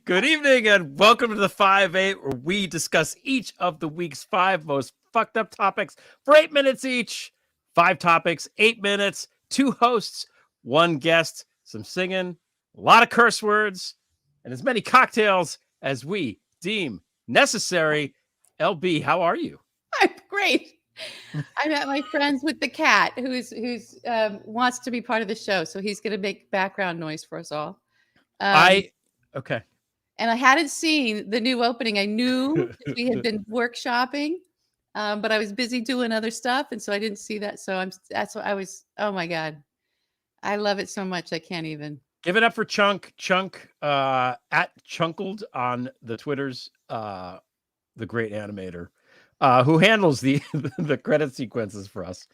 Good evening and welcome to the 5-8, where we discuss each of the week's 5 most fucked up topics for 8 minutes each. 5 topics, 8 minutes, 2 hosts, 1 guest, some singing, a lot of curse words, and as many cocktails as we deem necessary. LB, how are you? I'm great. I'm at my friends with the cat who's wants to be part of the show, so he's going to make background noise for us all. Okay. And I hadn't seen the new opening. I knew we had been workshopping, but I was busy doing other stuff, and so I didn't see that. So that's what I was. Oh my god, I love it so much I can't even. Give it up for Chunk at Chunkled on the Twitters, the great animator, who handles the the credit sequences for us.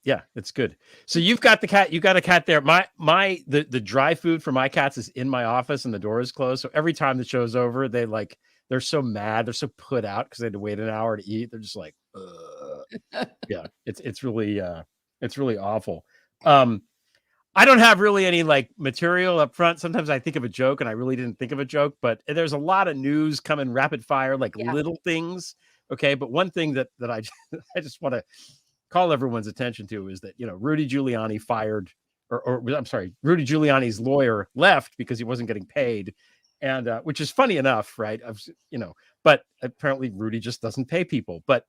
Yeah, it's good. So you've got the cat. You got a cat there. The dry food for my cats is in my office and the door is closed. So every time the show's over, they're so mad. They're so put out because they had to wait an hour to eat. They're just like, yeah. It's really awful. I don't have really any like material up front. Sometimes I think of a joke and I really didn't think of a joke, but there's a lot of news coming rapid fire, like little things. Okay. But one thing that I just want to call everyone's attention to is that, Rudy Giuliani fired, or I'm sorry, Rudy Giuliani's lawyer left because he wasn't getting paid. And which is funny enough, right? But apparently Rudy just doesn't pay people. But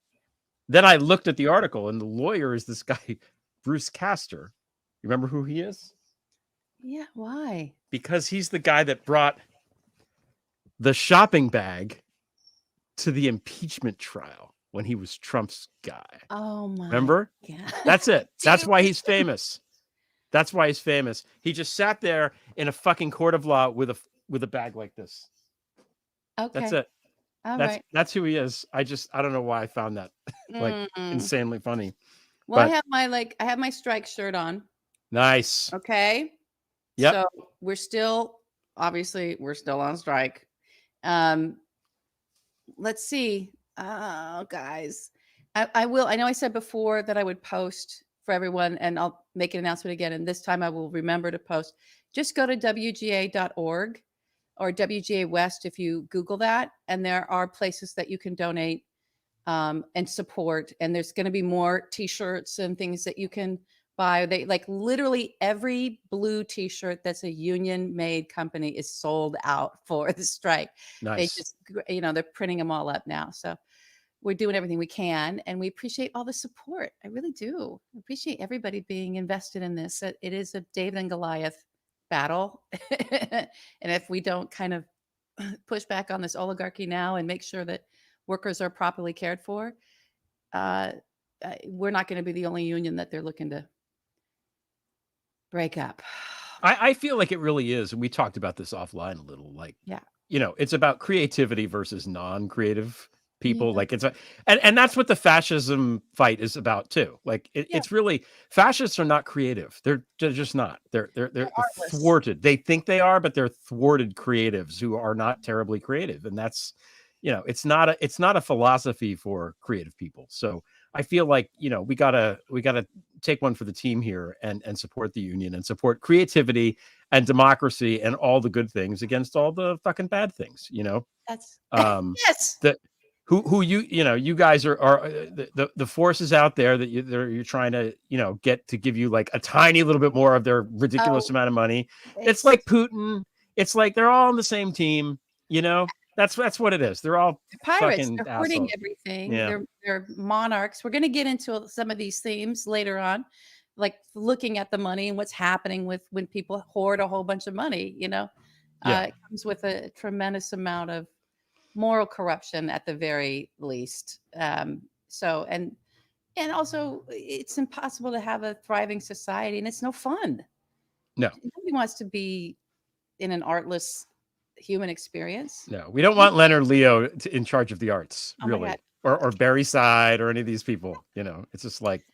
then I looked at the article and the lawyer is this guy, Bruce Castor. You remember who he is? Yeah, why? Because he's the guy that brought the shopping bag to the impeachment trial when he was Trump's guy. Oh my! Remember? God. That's it. That's why he's famous. That's why he's famous. He just sat there in a fucking court of law with a bag like this. Okay. That's it. Right. That's who he is. I don't know why I found that insanely funny. Well, I have my strike shirt on. Nice. Okay. Yep. So we're still on strike. Let's see. Oh, guys, I will. I know I said before that I would post for everyone, and I'll make an announcement again. And this time I will remember to post. Just go to WGA.org or WGA West if you Google that, and there are places that you can donate and support. And there's going to be more T-shirts and things that you can buy. They literally every blue T-shirt that's a union-made company is sold out for the strike. Nice. They just, they're printing them all up now. So we're doing everything we can, and we appreciate all the support. I really do. I appreciate everybody being invested in this. It is a David and Goliath battle. And if we don't kind of push back on this oligarchy now and make sure that workers are properly cared for, we're not going to be the only union that they're looking to break up. I feel like it really is. And we talked about this offline a little, it's about creativity versus non-creative people. Yeah. And that's what the fascism fight is about too. It's really, fascists are not creative. They're just not. They're thwarted. They think they are, but they're thwarted creatives who are not terribly creative. And that's, it's not a philosophy for creative people. So I feel like, we gotta take one for the team here and support the union and support creativity and democracy and all the good things against all the fucking bad things. That's yes. You guys are the forces out there that you're trying to get to give you like a tiny little bit more of their ridiculous amount of money. It's like Putin. It's like they're all on the same team. That's what it is. They're all pirates. They're hoarding everything. Yeah. They're monarchs. We're going to get into some of these themes later on, like looking at the money and what's happening with when people hoard a whole bunch of money. It comes with a tremendous amount of moral corruption at the very least. And also it's impossible to have a thriving society, and it's no fun. No, nobody wants to be in an artless human experience. No, we don't want Leonard Leo in charge of the arts, really, or Barry Side or any of these people. It's just like,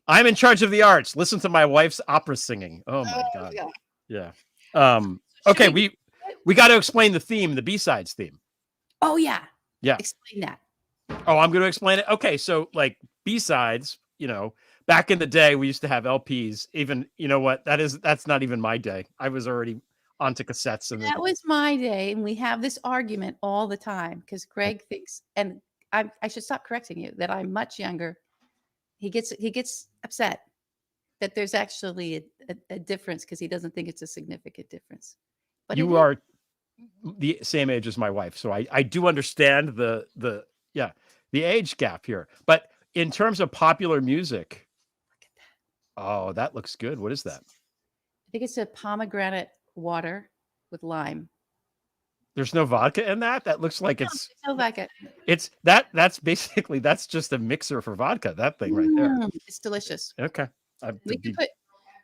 I'm in charge of the arts. Listen to my wife's opera singing. Oh my God. Yeah. Okay, we got to explain the theme, the B-sides theme. Oh yeah. Yeah. Explain that. Oh, I'm going to explain it. Okay, so like B-sides, back in the day we used to have LPs. Even, that's not even my day. onto cassettes. And That was my day, and we have this argument all the time because Greg thinks, and I should stop correcting you, that I'm much younger. He gets upset that there's actually a difference because he doesn't think it's a significant difference. But you are the same age as my wife, so I do understand the age gap here. But in terms of popular music, look at that. Oh, that looks good. What is that? I think it's a pomegranate water with lime. There's no vodka in that? That looks like it's no vodka. It's that's basically that's just a mixer for vodka. That thing right there. It's delicious. Okay. We could put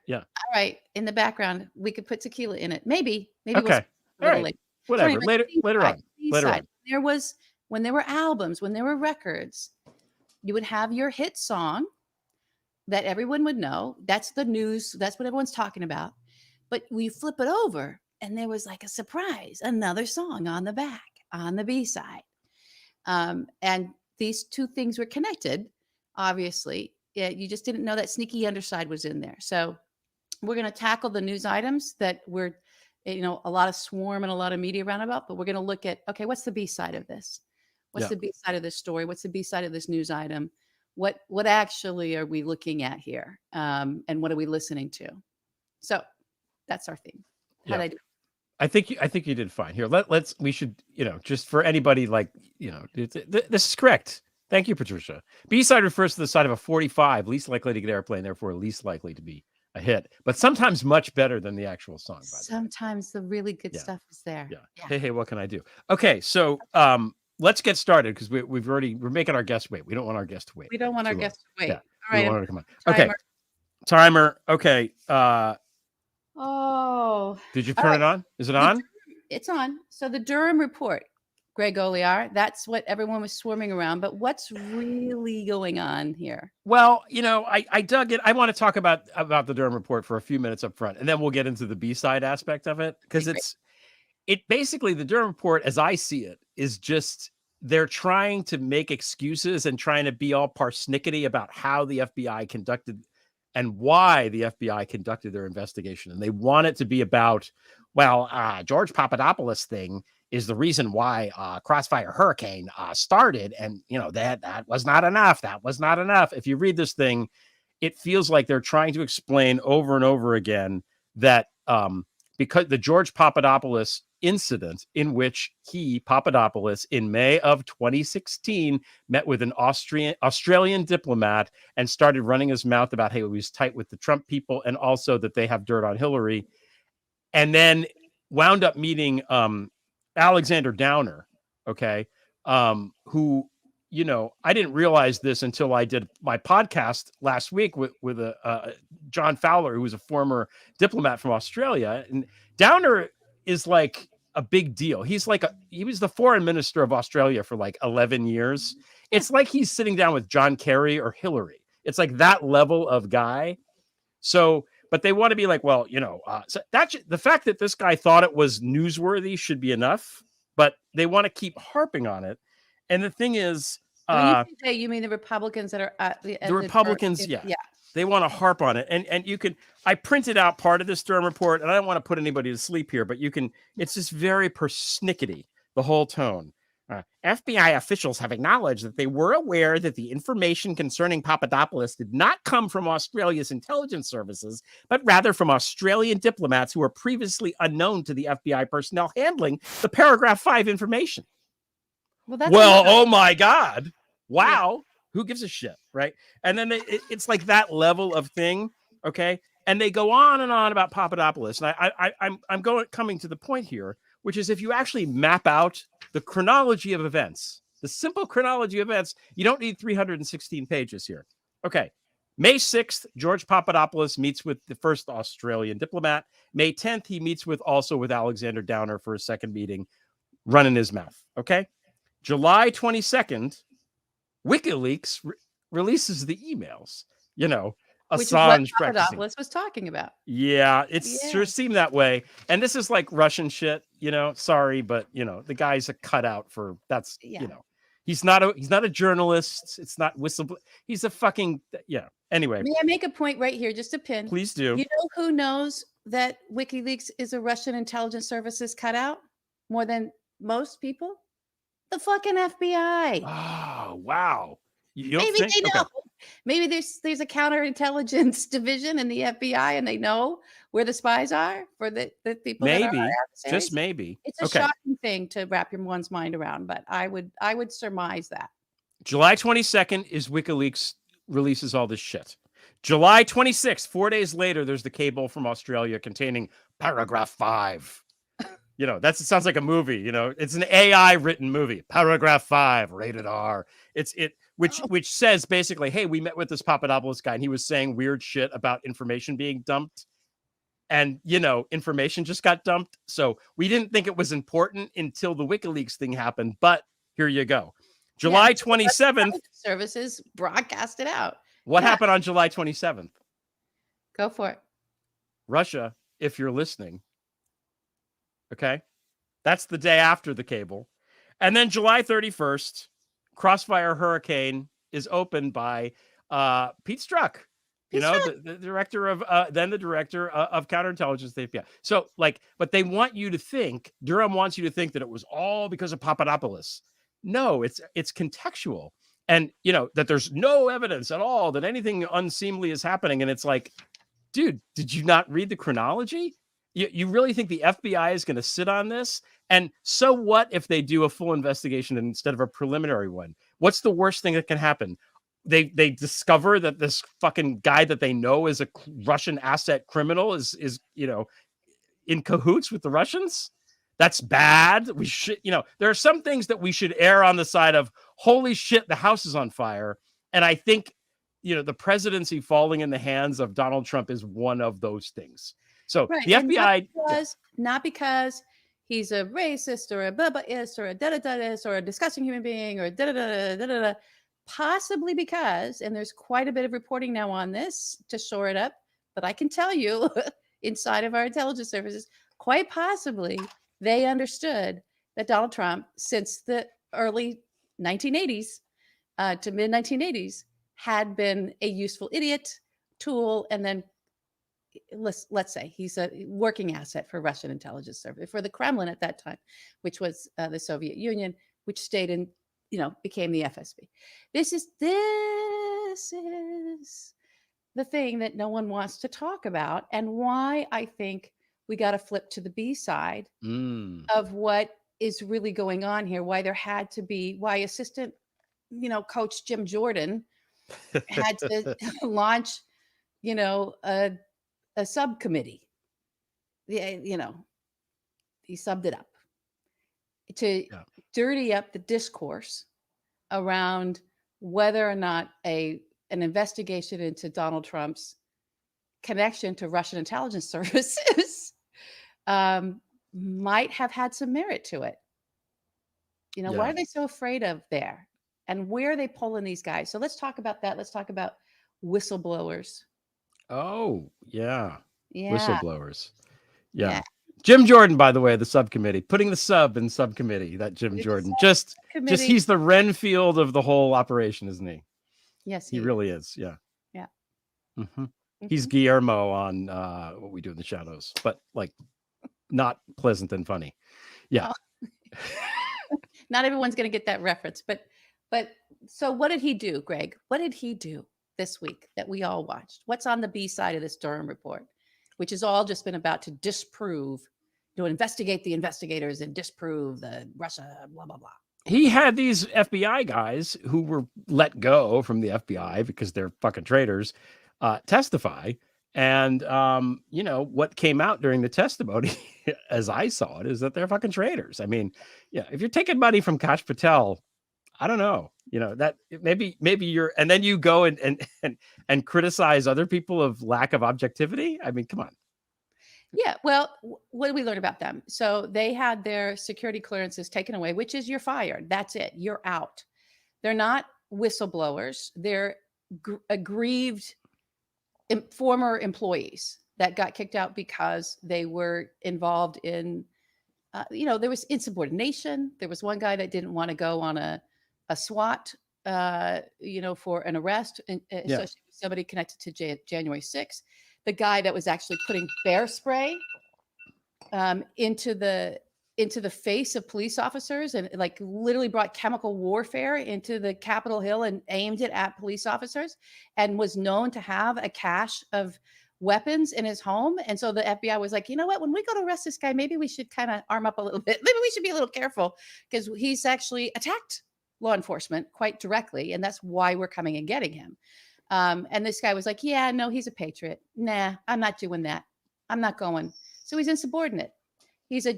yeah. All right, in the background, we could put tequila in it. Maybe. Okay. We'll all right. Whatever. Later on. There was when there were albums, when there were records, you would have your hit song that everyone would know. That's the news. That's what everyone's talking about. But we flip it over, and there was like a surprise, another song on the back, on the B side. And these two things were connected, obviously. Yeah, you just didn't know that sneaky underside was in there. So we're going to tackle the news items that we're, a lot of swarm and a lot of media around about, but we're going to look at, okay, what's the B side of this? What's the B side of this story? What's the B side of this news item? What actually are we looking at here? And what are we listening to? So that's our theme. How'd I do? I think you did fine. Here, we should, just for anybody this is correct. Thank you, Patricia. B-side refers to the side of a 45, least likely to get airplane, therefore least likely to be a hit, but sometimes much better than the actual song. Sometimes the really good stuff is there. Yeah. Hey, what can I do? Okay, so let's get started because we're making our guest wait. We don't want our guest to wait. We don't want our guest to wait. Yeah. All right. We want her to come on. Okay. Timer. Okay. Did you turn it on? Is it on? It's on. So the Durham report, Greg Olear, that's what everyone was swarming around. But what's really going on here? Well, I dug it. I want to talk about the Durham report for a few minutes up front, and then we'll get into the B-side aspect of it because it basically, the Durham report, as I see it, is just they're trying to make excuses and trying to be all persnickety about how the FBI conducted and why the FBI conducted their investigation. And they want it to be about, George Papadopoulos thing is the reason why Crossfire Hurricane started. And, that was not enough. That was not enough. If you read this thing, it feels like they're trying to explain over and over again that because the George Papadopoulos incident in which Papadopoulos, in May of 2016, met with an Australian diplomat and started running his mouth about, hey, he was tight with the Trump people and also that they have dirt on Hillary. And then wound up meeting Alexander Downer, okay, who, I didn't realize this until I did my podcast last week with John Fowler, who was a former diplomat from Australia. And Downer is like a big deal. He was the foreign minister of Australia for like 11 years. It's like he's sitting down with John Kerry or Hillary. It's like that level of guy. So, but they want to be like, so the fact that this guy thought it was newsworthy should be enough, but they want to keep harping on it. And the thing is, you mean the Republicans that are the Republicans, yeah. They want to harp on it. And you can, I printed out part of this Durham report, and I don't want to put anybody to sleep here, but it's just very persnickety, the whole tone. FBI officials have acknowledged that they were aware that the information concerning Papadopoulos did not come from Australia's intelligence services, but rather from Australian diplomats who were previously unknown to the FBI personnel handling the paragraph 5 information. Oh my God. Wow. Yeah. Who gives a shit, right? And then it's like that level of thing, okay? And they go on and on about Papadopoulos. And I'm coming to the point here, which is if you actually map out the chronology of events, the simple chronology of events, you don't need 316 pages here. Okay, May 6th, George Papadopoulos meets with the first Australian diplomat. May 10th, he meets with Alexander Downer for a second meeting, running his mouth, okay? July 22nd, WikiLeaks releases the emails, Assange practicing. Papadopoulos was talking about. Yeah, sure seemed that way. And this is like Russian shit, sorry, but the guy's a cutout for He's not a journalist. It's not whistleblower. He's a fucking Anyway, May I make a point right here, just a pin? please do. You know who knows that WikiLeaks is a Russian intelligence services cutout more than most people? The fucking FBI. Oh wow. You don't Maybe think? they know. Okay. Maybe there's a counterintelligence division in the FBI, and they know where the spies are for the people that are our Maybe, adversaries. just maybe. It's a shocking thing to wrap one's mind around, but I would surmise that. July 22nd is WikiLeaks releases all this shit. July 26th, 4 days later, there's the cable from Australia containing paragraph 5. It sounds like a movie. It's an AI written movie. Paragraph 5, rated R. Which says basically, hey, we met with this Papadopoulos guy and he was saying weird shit about information being dumped. And, information just got dumped. So we didn't think it was important until the WikiLeaks thing happened. But here you go. July 27th. Services broadcast it out. What happened on July 27th? Go for it. Russia, if you're listening. Okay. That's the day after the cable. And then July 31st, Crossfire Hurricane is opened by Pete Strzok. The director of counterintelligence at the FBI. So but they want you to think, Durham wants you to think that it was all because of Papadopoulos. No, it's contextual. And that there's no evidence at all that anything unseemly is happening. And it's like, dude, did you not read the chronology? You really think the FBI is going to sit on this? And so what if they do a full investigation instead of a preliminary one? What's the worst thing that can happen? They discover that this fucking guy that they know is a Russian asset criminal is in cahoots with the Russians. That's bad. We should, there are some things that we should err on the side of, holy shit, the house is on fire. And I think, the presidency falling in the hands of Donald Trump is one of those things. So the FBI, not because he's a racist or a blah-blah-ist or a da-da-da-ist or a disgusting human being or da-da-da-da-da-da, possibly because, and there's quite a bit of reporting now on this to shore it up, but I can tell you inside of our intelligence services, quite possibly they understood that Donald Trump, since the early 1980s to mid 1980s, had been a useful idiot, tool, and then let's say he's a working asset for Russian intelligence service, for the Kremlin at that time, which was the Soviet Union, which stayed in, became the FSB. This is the thing that no one wants to talk about, and why I think we got to flip to the B side of what is really going on here. Why there had to be, why assistant, coach Jim Jordan had to launch, a subcommittee. He subbed it up to dirty up the discourse around whether or not an investigation into Donald Trump's connection to Russian intelligence services might have had some merit to it. What are they so afraid of there? And where are they pulling these guys? So let's talk about that. Let's talk about whistleblowers. Oh, yeah. Whistleblowers. Yeah. Jim Jordan, by the way, the subcommittee, putting the sub in subcommittee, that Jim Jordan, just he's the Renfield of the whole operation, isn't he? Yes, he really is. Yeah. Yeah. Mm-hmm. He's Guillermo on What We Do in the Shadows, but not pleasant and funny. Yeah. Oh. Not everyone's going to get that reference, but so what did he do, Greg? What did he do this week that we all watched? What's on the B side of this Durham report, which has all just been about to disprove, investigate the investigators and disprove the Russia, blah, blah, blah. He had these FBI guys who were let go from the FBI because they're fucking traitors, testify. And, what came out during the testimony, as I saw it, is that they're fucking traitors. I mean, if you're taking money from Kash Patel, I don't know, that maybe you're, and then you go and criticize other people of lack of objectivity. I mean, come on. Yeah. Well, what did we learn about them? So they had their security clearances taken away, which is you're fired. That's it. You're out. They're not whistleblowers. They're aggrieved former employees that got kicked out because they were involved in, there was insubordination. There was one guy that didn't want to go on a a SWAT, for an arrest, associated with somebody connected to January 6th. The guy that was actually putting bear spray into the face of police officers, and like literally brought chemical warfare into the Capitol Hill and aimed it at police officers, and was known to have a cache of weapons in his home. And so the FBI was like, you know what, when we go to arrest this guy, maybe we should kind of arm up a little bit. Maybe we should be a little careful, because he's actually attacked law enforcement quite directly. And that's why we're coming and getting him. And this guy was like, yeah, no, he's a patriot. Nah, I'm not doing that. I'm not going. So he's insubordinate. These are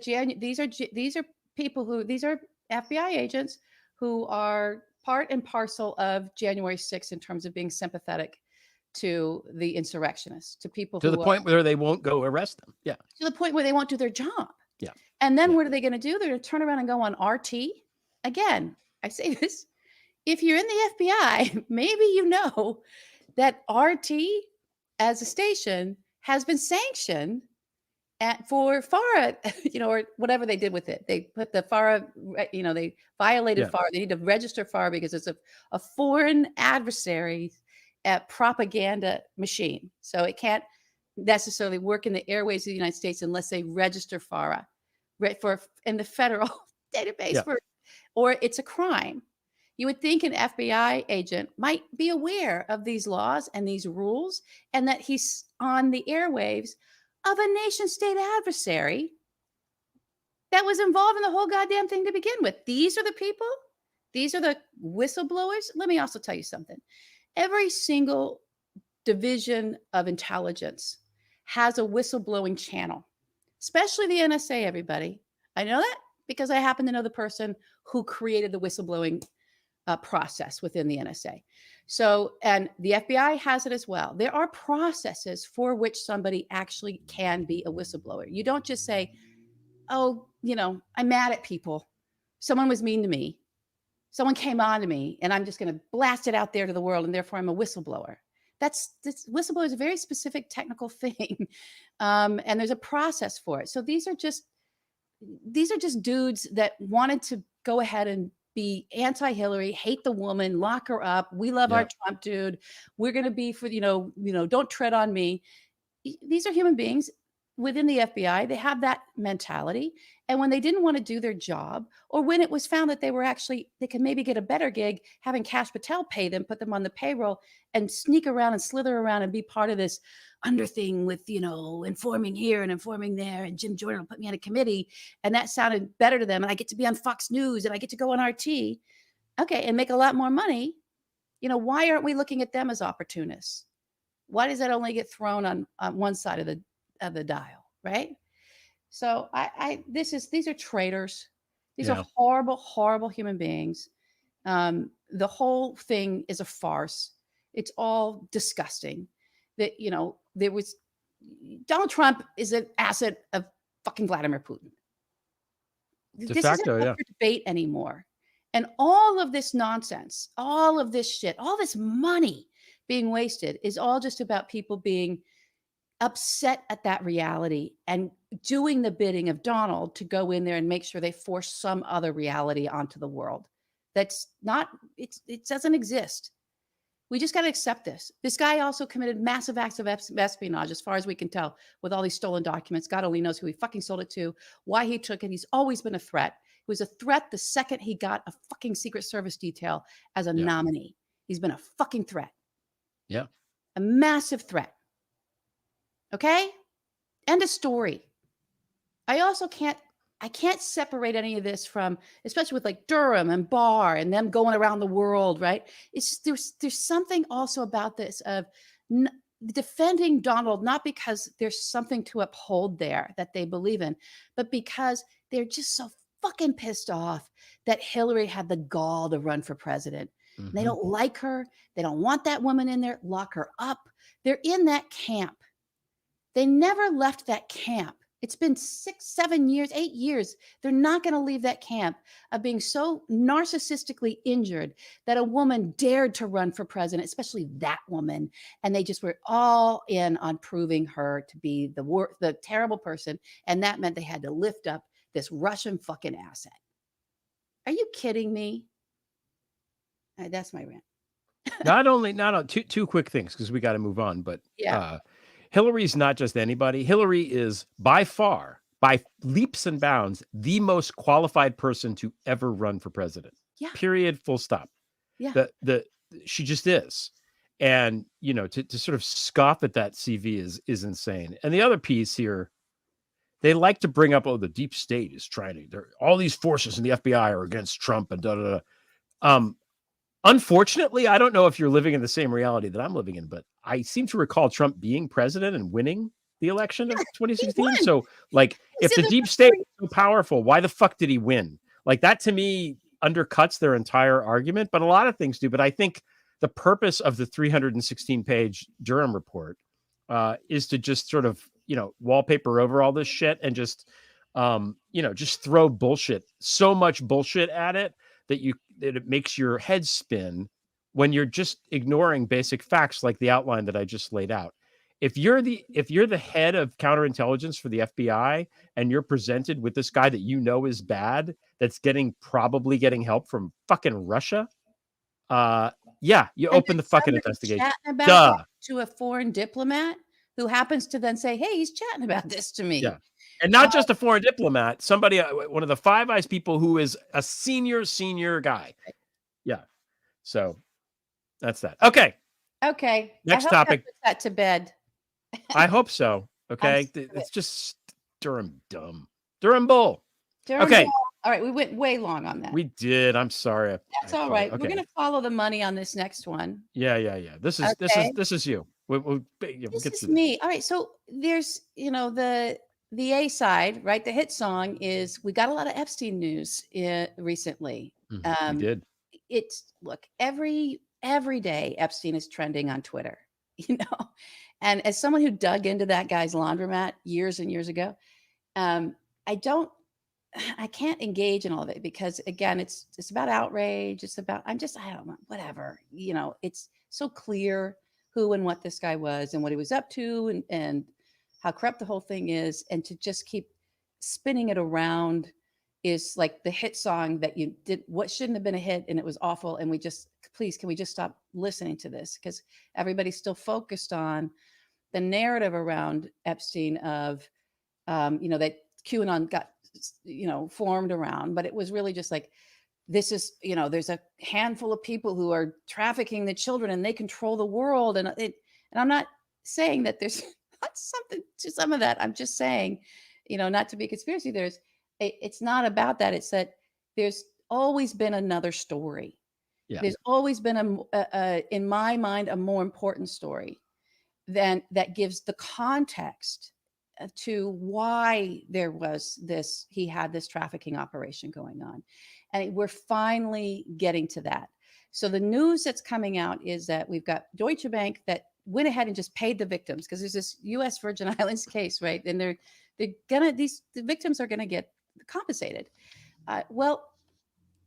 people who, these are FBI agents who are part and parcel of January 6th in terms of being sympathetic to the insurrectionists, to people to the point where they won't go arrest them. Yeah. To the point where they won't do their job. Yeah. And then what are they going to do? They're going to turn around and go on RT. Again, I say this, if you're in the FBI, maybe you know that RT as a station has been sanctioned for FARA, or whatever they did with it. They put the FARA, they violated FARA. They need to register FARA because it's a foreign adversary propaganda machine. So it can't necessarily work in the airways of the United States unless they register FARA in the federal database, or it's a crime. You would think an FBI agent might be aware of these laws and these rules, and that he's on the airwaves of a nation state adversary that was involved in the whole goddamn thing to begin with. These are the people. These are the whistleblowers. Let me also tell you something. Every single division of intelligence has a whistleblowing channel, especially the NSA, everybody. I know that because I happen to know the person who created the whistleblowing process within the NSA. So, and the FBI has it as well. There are processes for which somebody actually can be a whistleblower. You don't just say, oh, I'm mad at people. Someone was mean to me. Someone came on to me, and I'm just going to blast it out there to the world, and therefore I'm a whistleblower. This whistleblower is a very specific technical thing, and there's a process for it. So these are just dudes that wanted to go ahead and be anti-Hillary, hate the woman, lock her up. We love our Trump dude. We're going to be for, don't tread on me. These are human beings within the FBI. They have that mentality. And when they didn't want to do their job, or when it was found that they could maybe get a better gig, having Kash Patel pay them, put them on the payroll, and sneak around and slither around and be part of this under thing with, informing here and informing there. And Jim Jordan will put me on a committee. And that sounded better to them. And I get to be on Fox News, and I get to go on RT. Okay. And make a lot more money. Why aren't we looking at them as opportunists? Why does that only get thrown on one side of the dial? Right. So these are traitors. These are horrible, horrible human beings. The whole thing is a farce. It's all disgusting. That, Donald Trump is an asset of fucking Vladimir Putin. This isn't up for debate anymore. And all of this nonsense, all of this shit, all this money being wasted is all just about people being upset at that reality and doing the bidding of Donald to go in there and make sure they force some other reality onto the world. That's not, it doesn't exist. We just got to accept this. This guy also committed massive acts of espionage, as far as we can tell, with all these stolen documents. God only knows who he fucking sold it to, why he took it. He's always been a threat. He was a threat the second he got a fucking Secret Service detail as a nominee. He's been a fucking threat. Yeah. A massive threat. Okay? End of story. I can't separate any of this from, especially with like Durham and Barr and them going around the world, right? It's there's something also about this of defending Donald, not because there's something to uphold there that they believe in, but because they're just so fucking pissed off that Hillary had the gall to run for president. Mm-hmm. They don't like her. They don't want that woman in there. Lock her up. They're in that camp. They never left that camp. It's been 6, 7 years, 8 years. They're not going to leave that camp of being so narcissistically injured that a woman dared to run for president, especially that woman. And they just were all in on proving her to be the terrible person. And that meant they had to lift up this Russian fucking asset. Are you kidding me? That's my rant. Two quick things because we got to move on. But Yeah. Hillary's not just anybody. Hillary is by far, by leaps and bounds, the most qualified person to ever run for president. Yeah. Period. Full stop. Yeah. She just is. And, to sort of scoff at that CV is insane. And the other piece here, they like to bring up, the deep state is trying to, all these forces in the FBI are against Trump and da da da. Unfortunately, I don't know if you're living in the same reality that I'm living in, but I seem to recall Trump being president and winning the election of 2016. So, if the deep state is so powerful, why the fuck did he win? That to me undercuts their entire argument, but a lot of things do. But I think the purpose of the 316-page Durham report is to just sort of, wallpaper over all this shit and just, just throw bullshit, so much bullshit at it that it makes your head spin when you're just ignoring basic facts like the outline that I just laid out. If you're the head of counterintelligence for the FBI and you're presented with this guy that is bad, that's probably getting help from fucking Russia, you open the fucking investigation. Duh. To a foreign diplomat who happens to then say, "Hey, he's chatting about this to me." Yeah. And not just a foreign diplomat, somebody, one of the Five Eyes people who is a senior guy. Yeah. So that's that. Okay. Next topic. Put that to bed. I hope so. Okay. It's just Durham dumb. Durham bull. Okay. Bull. All right. We went way long on that. We did. I'm sorry. That's all right. Okay. We're going to follow the money on this next one. Yeah. This is you. This is me. All right. So there's, the A side, right? The hit song is, we got a lot of Epstein news recently. We did. Look, every day Epstein is trending on Twitter, and as someone who dug into that guy's laundromat years and years ago, I can't engage in all of it because, again, it's about outrage. It's about, I don't know, whatever, it's so clear who and what this guy was and what he was up to and how corrupt the whole thing is. And to just keep spinning it around is like the hit song that you did, what shouldn't have been a hit. And it was awful. And can we just stop listening to this? Because everybody's still focused on the narrative around Epstein of, that QAnon got, formed around, but it was really just like, this is, there's a handful of people who are trafficking the children and they control the world. And I'm not saying that there's not something to some of that. I'm just saying, not to be conspiracy theorists. It's not about that. It's that there's always been another story. Yeah. There's always been in my mind, a more important story than that gives the context to why there was he had this trafficking operation going on. And we're finally getting to that. So the news that's coming out is that we've got Deutsche Bank that went ahead and just paid the victims because there's this U.S. Virgin Islands case, right? And the victims are gonna get compensated. Well,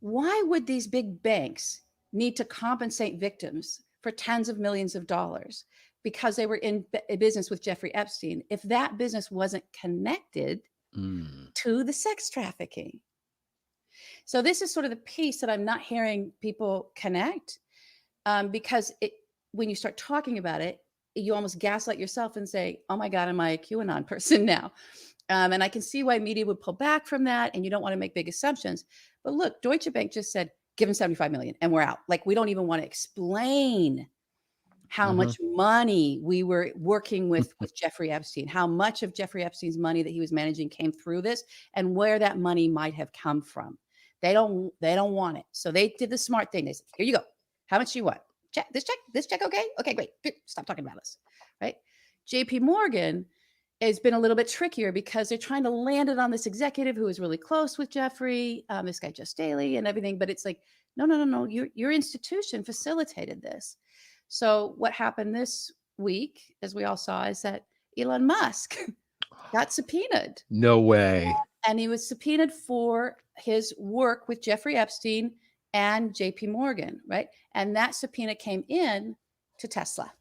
why would these big banks need to compensate victims for tens of millions of dollars because they were in business with Jeffrey Epstein if that business wasn't connected to the sex trafficking? So this is sort of the piece that I'm not hearing people connect because when you start talking about it, you almost gaslight yourself and say, oh my God, am I a QAnon person now? And I can see why media would pull back from that and you don't want to make big assumptions. But look, Deutsche Bank just said, give them 75 million and we're out. Like, we don't even want to explain how much money we were working with Jeffrey Epstein, how much of Jeffrey Epstein's money that he was managing came through this and where that money might have come from. They don't want it. So they did the smart thing. They said, here you go. How much do you want? This check. Okay. Okay, great. Stop talking about us. Right. JP Morgan has been a little bit trickier because they're trying to land it on this executive who is really close with Jeffrey, this guy, Just Daily and everything. But it's like, no. Your institution facilitated this. So what happened this week, as we all saw, is that Elon Musk got subpoenaed. No way. And he was subpoenaed for his work with Jeffrey Epstein and JP Morgan, right? And that subpoena came in to Tesla.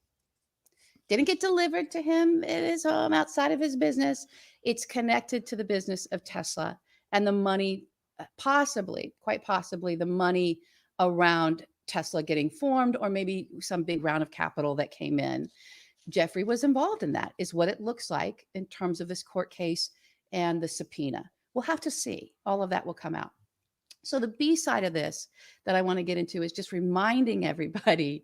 Didn't get delivered to him at his home outside of his business. It's connected to the business of Tesla and the money, quite possibly, the money around Tesla getting formed, or maybe some big round of capital that came in. Jeffrey was involved in that, is what it looks like in terms of this court case and the subpoena. We'll have to see. All of that will come out. So the B side of this that I want to get into is just reminding everybody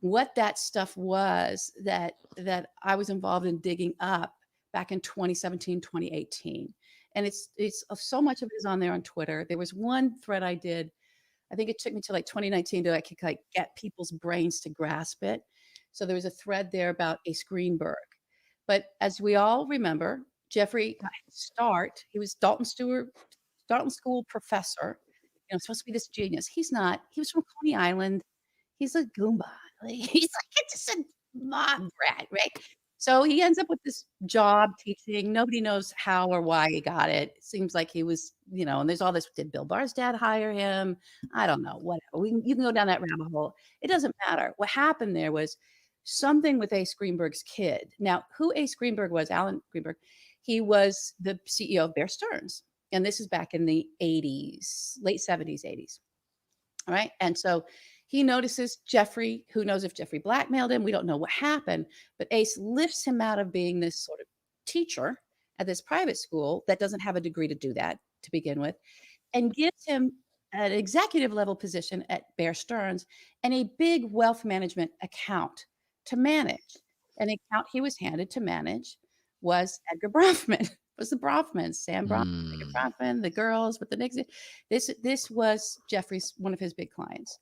what that stuff was that I was involved in digging up back in 2017, 2018. And it's so much of it is on there on Twitter. There was one thread I did, I think it took me to like 2019 to like get people's brains to grasp it. So there was a thread there about Ace Greenberg. But as we all remember, Jeffrey got his start. He was Dalton School professor, supposed to be this genius. He's not. He was from Coney Island. He's a Goomba. He's like just a mob rat, right? So he ends up with this job teaching. Nobody knows how or why he got it. It seems like he was, and there's all this. Did Bill Barr's dad hire him? I don't know. Whatever. You can go down that rabbit hole. It doesn't matter. What happened there was something with Ace Greenberg's kid. Now, who Ace Greenberg was, Alan Greenberg, he was the CEO of Bear Stearns. And this is back in the 80s, late 70s, 80s. All right. And so he notices Jeffrey, who knows if Jeffrey blackmailed him. We don't know what happened, but Ace lifts him out of being this sort of teacher at this private school that doesn't have a degree to do that to begin with, and gives him an executive level position at Bear Stearns and a big wealth management account to manage. And the account he was handed to manage was Edgar Bronfman. Was the Bronfmans, Sam Bronfman, Edgar Bronfman, the girls with the Knicks. This was Jeffrey's, one of his big clients.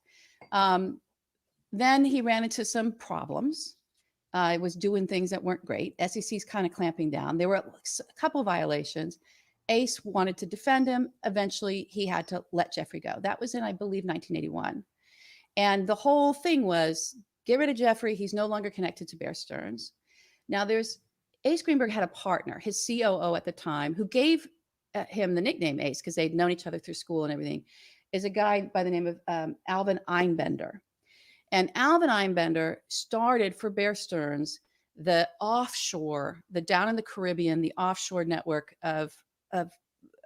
Then he ran into some problems. Was doing things that weren't great. SEC's kind of clamping down. There were a couple of violations. Ace wanted to defend him. Eventually, he had to let Jeffrey go. That was in, I believe, 1981. And the whole thing was, get rid of Jeffrey. He's no longer connected to Bear Stearns. Now, Ace Greenberg had a partner, his COO at the time, who gave him the nickname Ace because they'd known each other through school and everything, is a guy by the name of Alvin Einbender. And Alvin Einbender started for Bear Stearns the offshore, the down in the Caribbean, the offshore network of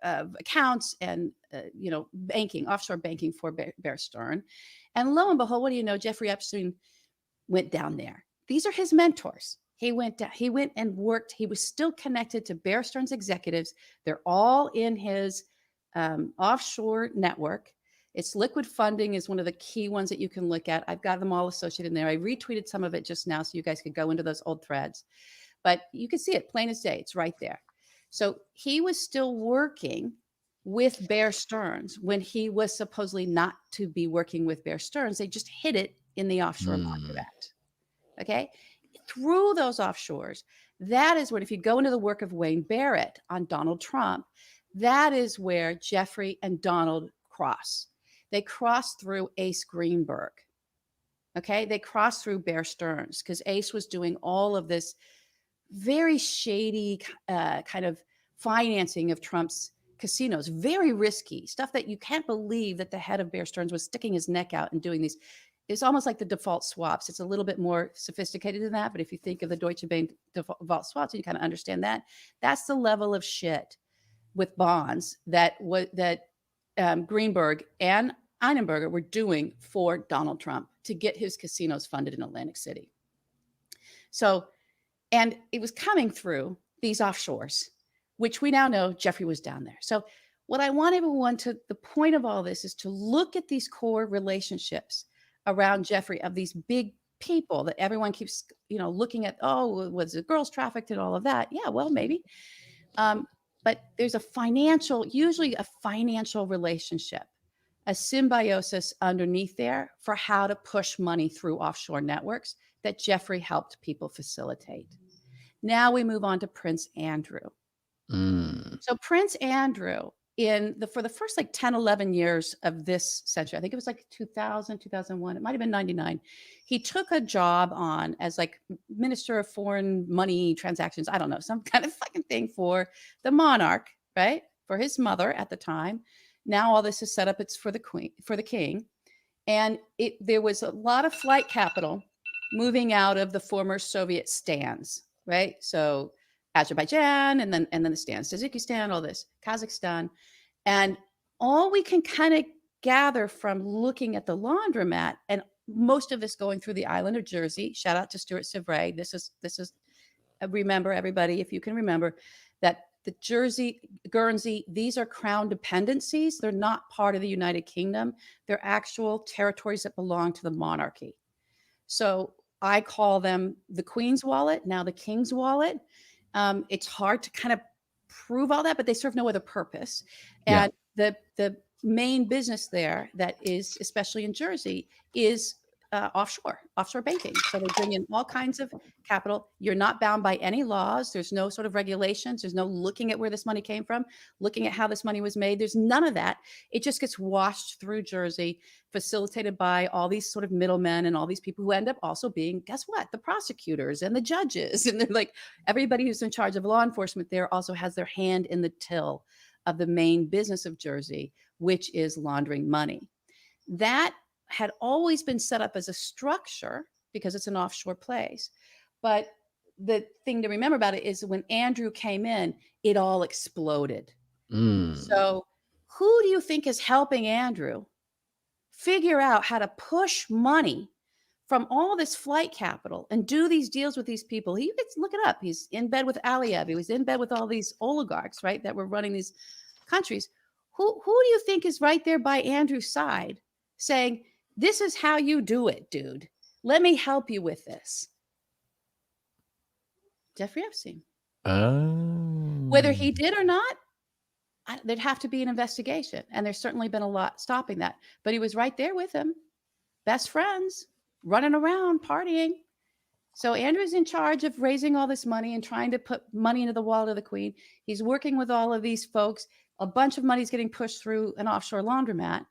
accounts and banking, offshore banking for Bear Stearns. And lo and behold, what do you know? Jeffrey Epstein went down there. These are his mentors. He went and worked. He was still connected to Bear Stearns executives. They're all in his offshore network. It's liquid funding is one of the key ones that you can look at. I've got them all associated in there. I retweeted some of it just now so you guys could go into those old threads. But you can see it plain as day. It's right there. So he was still working with Bear Stearns when he was supposedly not to be working with Bear Stearns. They just hid it in the Offshore Market Act. Okay? Through those offshores, that is when, if you go into the work of Wayne Barrett on Donald Trump, that is where Jeffrey and Donald cross. They cross through Ace Greenberg. Okay? They cross through Bear Stearns because Ace was doing all of this very shady kind of financing of Trump's casinos, very risky stuff that you can't believe that the head of Bear Stearns was sticking his neck out and doing these. It's almost like the default swaps. It's a little bit more sophisticated than that. But if you think of the Deutsche Bank default swaps, you kind of understand that. That's the level of shit with bonds that Greenberg and Einenberger were doing for Donald Trump to get his casinos funded in Atlantic City. So, and it was coming through these offshores, which we now know Jeffrey was down there. So what I want everyone to, the point of all this is to look at these core relationships around Jeffrey of these big people that everyone keeps, looking at, oh, was the girls trafficked and all of that? Yeah, well, maybe. But there's usually a financial relationship, a symbiosis underneath there for how to push money through offshore networks that Jeffrey helped people facilitate. Now we move on to Prince Andrew. So Prince Andrew, for the first 10, 11 years of this century, I think it was 2000, 2001, it might've been 99. He took a job on as Minister of Foreign Money Transactions. I don't know, some kind of fucking thing for the monarch, right? For his mother at the time. Now all this is set up. It's for the queen, for the king. And there was a lot of flight capital moving out of the former Soviet stands, right? So Azerbaijan, and then the stands, Tajikistan, all this, Kazakhstan. And all we can kind of gather from looking at the laundromat, and most of this going through the island of Jersey. Shout out to Stuart Sevray. This is remember, everybody, if you can remember, that the Jersey, Guernsey, these are crown dependencies. They're not part of the United Kingdom. They're actual territories that belong to the monarchy. So I call them the Queen's wallet, now the King's wallet. It's hard to kind of prove all that, but they serve no other purpose. And the main business there that is, especially in Jersey, is offshore banking. So they bring in all kinds of capital. You're not bound by any laws. There's no sort of regulations. There's no looking at where this money came from, looking at how this money was made. There's none of that. It just gets washed through Jersey, facilitated by all these sort of middlemen and all these people who end up also being, guess what, the prosecutors and the judges. And they're like, everybody who's in charge of law enforcement there also has their hand in the till of the main business of Jersey, which is laundering money. That had always been set up as a structure because it's an offshore place. But the thing to remember about it is when Andrew came in, it all exploded. So who do you think is helping Andrew figure out how to push money from all this flight capital and do these deals with these people? He gets, look it up. He's in bed with Aliyev. He was in bed with all these oligarchs, right, that were running these countries. Who do you think is right there by Andrew's side saying, this is how you do it, dude. Let me help you with this? Jeffrey Epstein. Whether he did or not, there'd have to be an investigation. And there's certainly been a lot stopping that. But he was right there with him. Best friends, running around, partying. So Andrew's in charge of raising all this money and trying to put money into the wallet of the Queen. He's working with all of these folks. A bunch of money's getting pushed through an offshore laundromat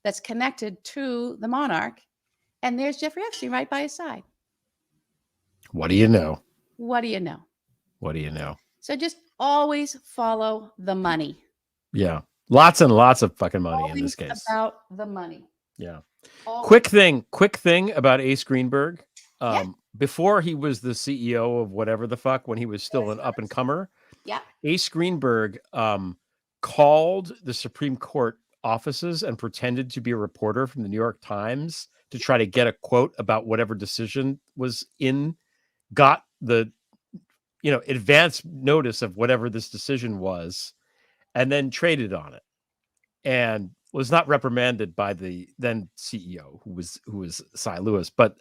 that's connected to the monarch. And there's Jeffrey Epstein right by his side. What do you know? What do you know? What do you know? So just always follow the money. Yeah. Lots and lots of fucking money Always in this case. About the money. Yeah. Always. Quick thing about Ace Greenberg. Before he was the CEO of whatever the fuck, when he was still an up and comer, Ace Greenberg called the Supreme Court offices and pretended to be a reporter from the New York Times to try to get a quote about whatever decision was got the advance notice of whatever this decision was, and then traded on it, and was not reprimanded by the then CEO who was Cy Lewis. But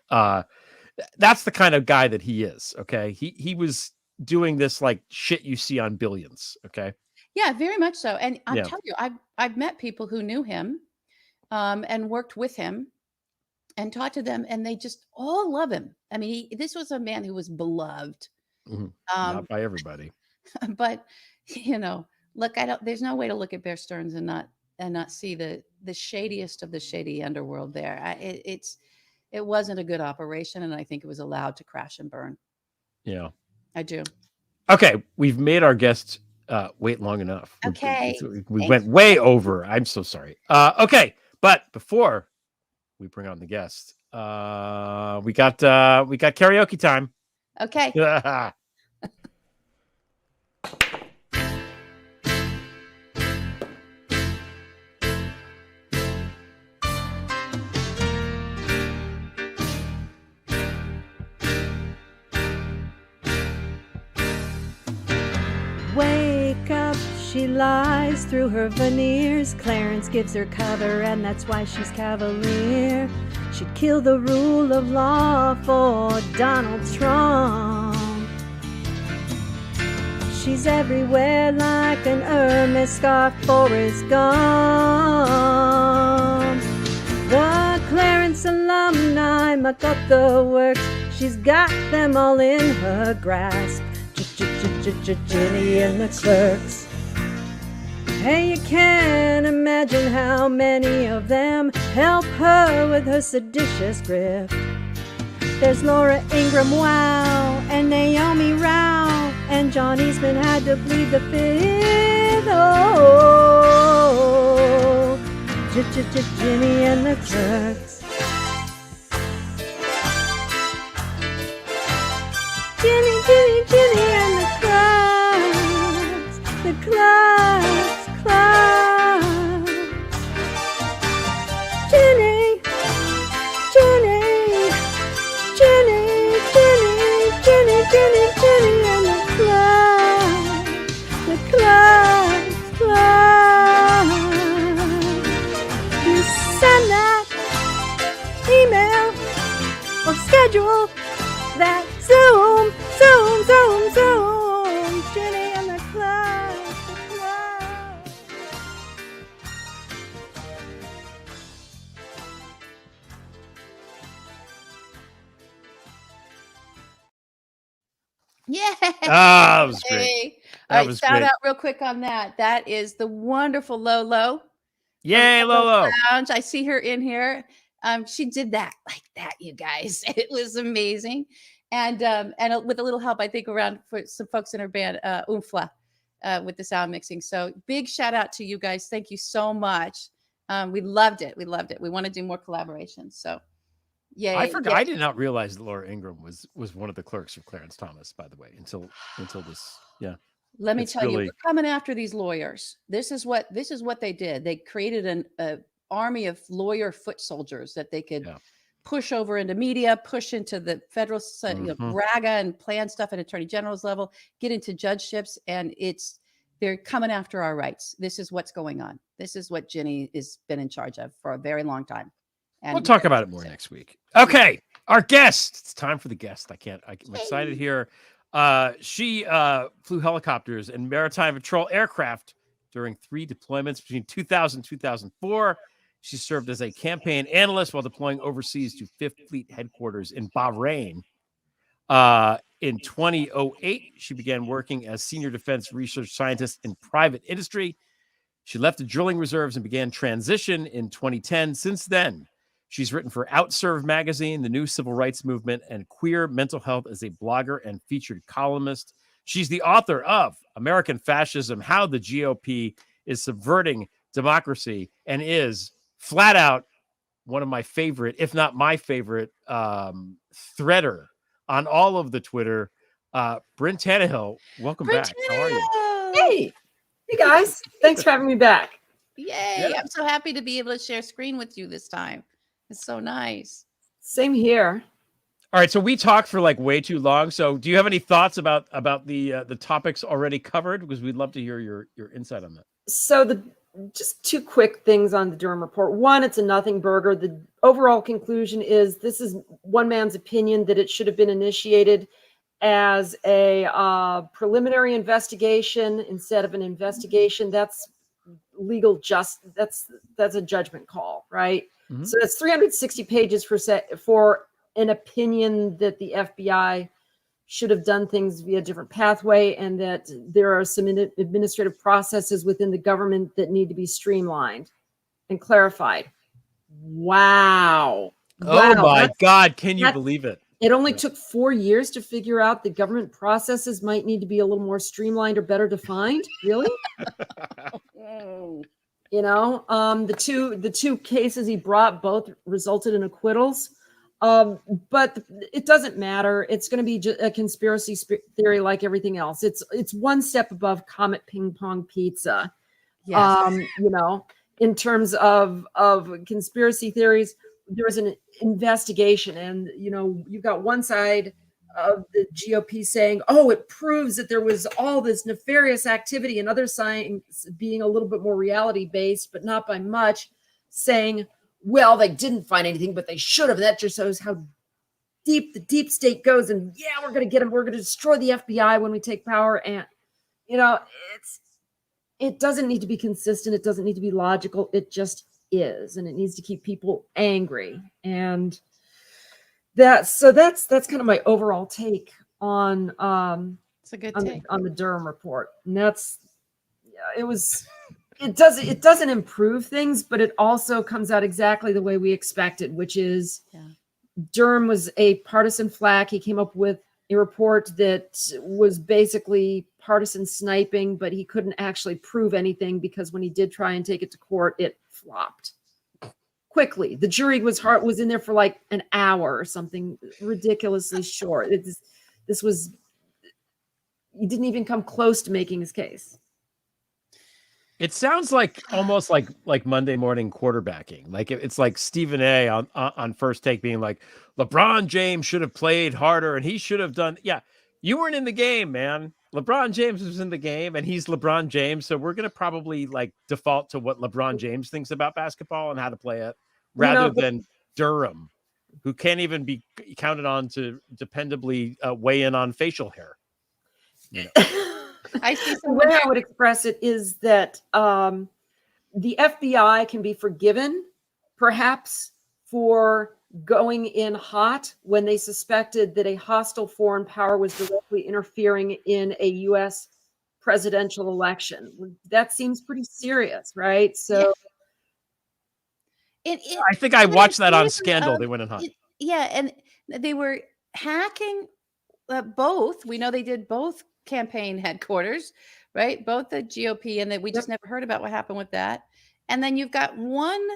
that's the kind of guy that he is. Okay. He was doing this like shit you see on Billions. Okay. Yeah, very much so. And I'm telling you, I've met people who knew him and worked with him and talked to them, and they just all love him. I mean, this was a man who was beloved. Not by everybody. But, look, there's no way to look at Bear Stearns and not see the shadiest of the shady underworld there. It wasn't a good operation, and I think it was allowed to crash and burn. Yeah. I do. Okay, we've made our guests wait long enough. Okay. We went way over. I'm so sorry. Okay, but before we bring on the guest, we got karaoke time. Okay. Wake up, she lies through her veneers. Clarence gives her cover, and that's why she's cavalier. She'd kill the rule of law for Donald Trump. She's everywhere like an Hermes scarf, Forrest Gump. The Clarence alumni muck up the works. She's got them all in her grasp. Ginny and the clerks. Hey, you can't imagine how many of them help her with her seditious grift. There's Laura Ingraham, wow, and Naomi Rao, and John Eastman had to plead the fifth. Oh, Ginny and the clerks. Ginny and the clerks, the clerks. schedule that Zoom. Ginny and the clerks. Yay! Ah, that was great. All right, was shout great. out real quick on that. That is the wonderful Lolo. Yay, Lolo. Lounge. I see her in here. She did that like that, you guys. It was amazing. And with a little help, I think, around for some folks in her band, Umfla, with the sound mixing. So big shout out to you guys. Thank you so much. We loved it. We want to do more collaborations. So yay. I forgot. Yay. I did not realize that Laura Ingraham was one of the clerks of Clarence Thomas, by the way, until this. Yeah. Let me It's tell you, really- we're coming after these lawyers. This is what they did. They created an army of lawyer foot soldiers that they could push over into media, push into the federal, braga and plan stuff at attorney general's level, get into judgeships, and they're coming after our rights. This is what's going on. This is what Ginny has been in charge of for a very long time. And we'll talk about it more next week. Okay, our guest. It's time for the guest. I'm excited here. She flew helicopters and maritime patrol aircraft during 3 deployments between 2000 and 2004. She served as a campaign analyst while deploying overseas to 5th Fleet headquarters in Bahrain. In 2008, she began working as senior defense research scientist in private industry. She left the drilling reserves and began transition in 2010. Since then, she's written for OutServe magazine, the New Civil Rights Movement, and Queer Mental Health as a blogger and featured columnist. She's the author of American Fascism, How the GOP is Subverting Democracy, and is flat out one of my favorite, if not my favorite, threader on all of the Twitter. Brynn Tannehill, welcome Brynn back. How are you? Hey guys. Thanks for having me back. Yay. I'm so happy to be able to share screen with you this time. It's so nice. Same here. All right, so we talked for like way too long. So do you have any thoughts about the topics already covered? Because we'd love to hear your insight on that. So just 2 quick things on the Durham report. One, it's a nothing burger. The overall conclusion is this is one man's opinion that it should have been initiated as a preliminary investigation instead of an investigation. That's legal that's a judgment call, right? Mm-hmm. So that's 360 pages for an opinion that the FBI should have done things via a different pathway, and that there are some administrative processes within the government that need to be streamlined and clarified. Wow. Oh my God. Can you believe it? It only took 4 years to figure out that government processes might need to be a little more streamlined or better defined. Really? You know, the two cases he brought both resulted in acquittals. But it doesn't matter. It's going to be a conspiracy theory like everything else. It's one step above Comet Ping Pong Pizza. Yes. You know, in terms of conspiracy theories, there was an investigation, and you know, you've got one side of the GOP saying, "Oh, it proves that there was all this nefarious activity," and other science being a little bit more reality based, but not by much, saying, well, they didn't find anything, but they should have. That just shows how deep the deep state goes. And yeah, we're going to get them. We're going to destroy the FBI when we take power. And, you know, it doesn't need to be consistent. It doesn't need to be logical. It just is. And it needs to keep people angry. And that's kind of my overall take on, It's a good on, take. on the Durham report. And it doesn't improve things, but it also comes out exactly the way we expected, which is Durham was a partisan flack. He came up with a report that was basically partisan sniping, but he couldn't actually prove anything because when he did try and take it to court, it flopped quickly. The jury was in there for like an hour or something ridiculously short. He didn't even come close to making his case. It sounds like almost like Monday morning quarterbacking. Like it's like Stephen A on First Take being like, LeBron James should have played harder and he should have done. Yeah, you weren't in the game, man. LeBron James was in the game and he's LeBron James. So we're going to probably like default to what LeBron James thinks about basketball and how to play it rather than Durham. who can't even be counted on to dependably weigh in on facial hair. You know? I see The someone way I here. would express it is that the FBI can be forgiven, perhaps, for going in hot when they suspected that a hostile foreign power was directly interfering in a U.S. presidential election. That seems pretty serious, right? So I think I but watched it's that on really, Scandal. They went in hot. Yeah, and they were hacking both. We know they did both campaign headquarters, right? Both the GOP, and that we just never heard about what happened with that. And then you've got one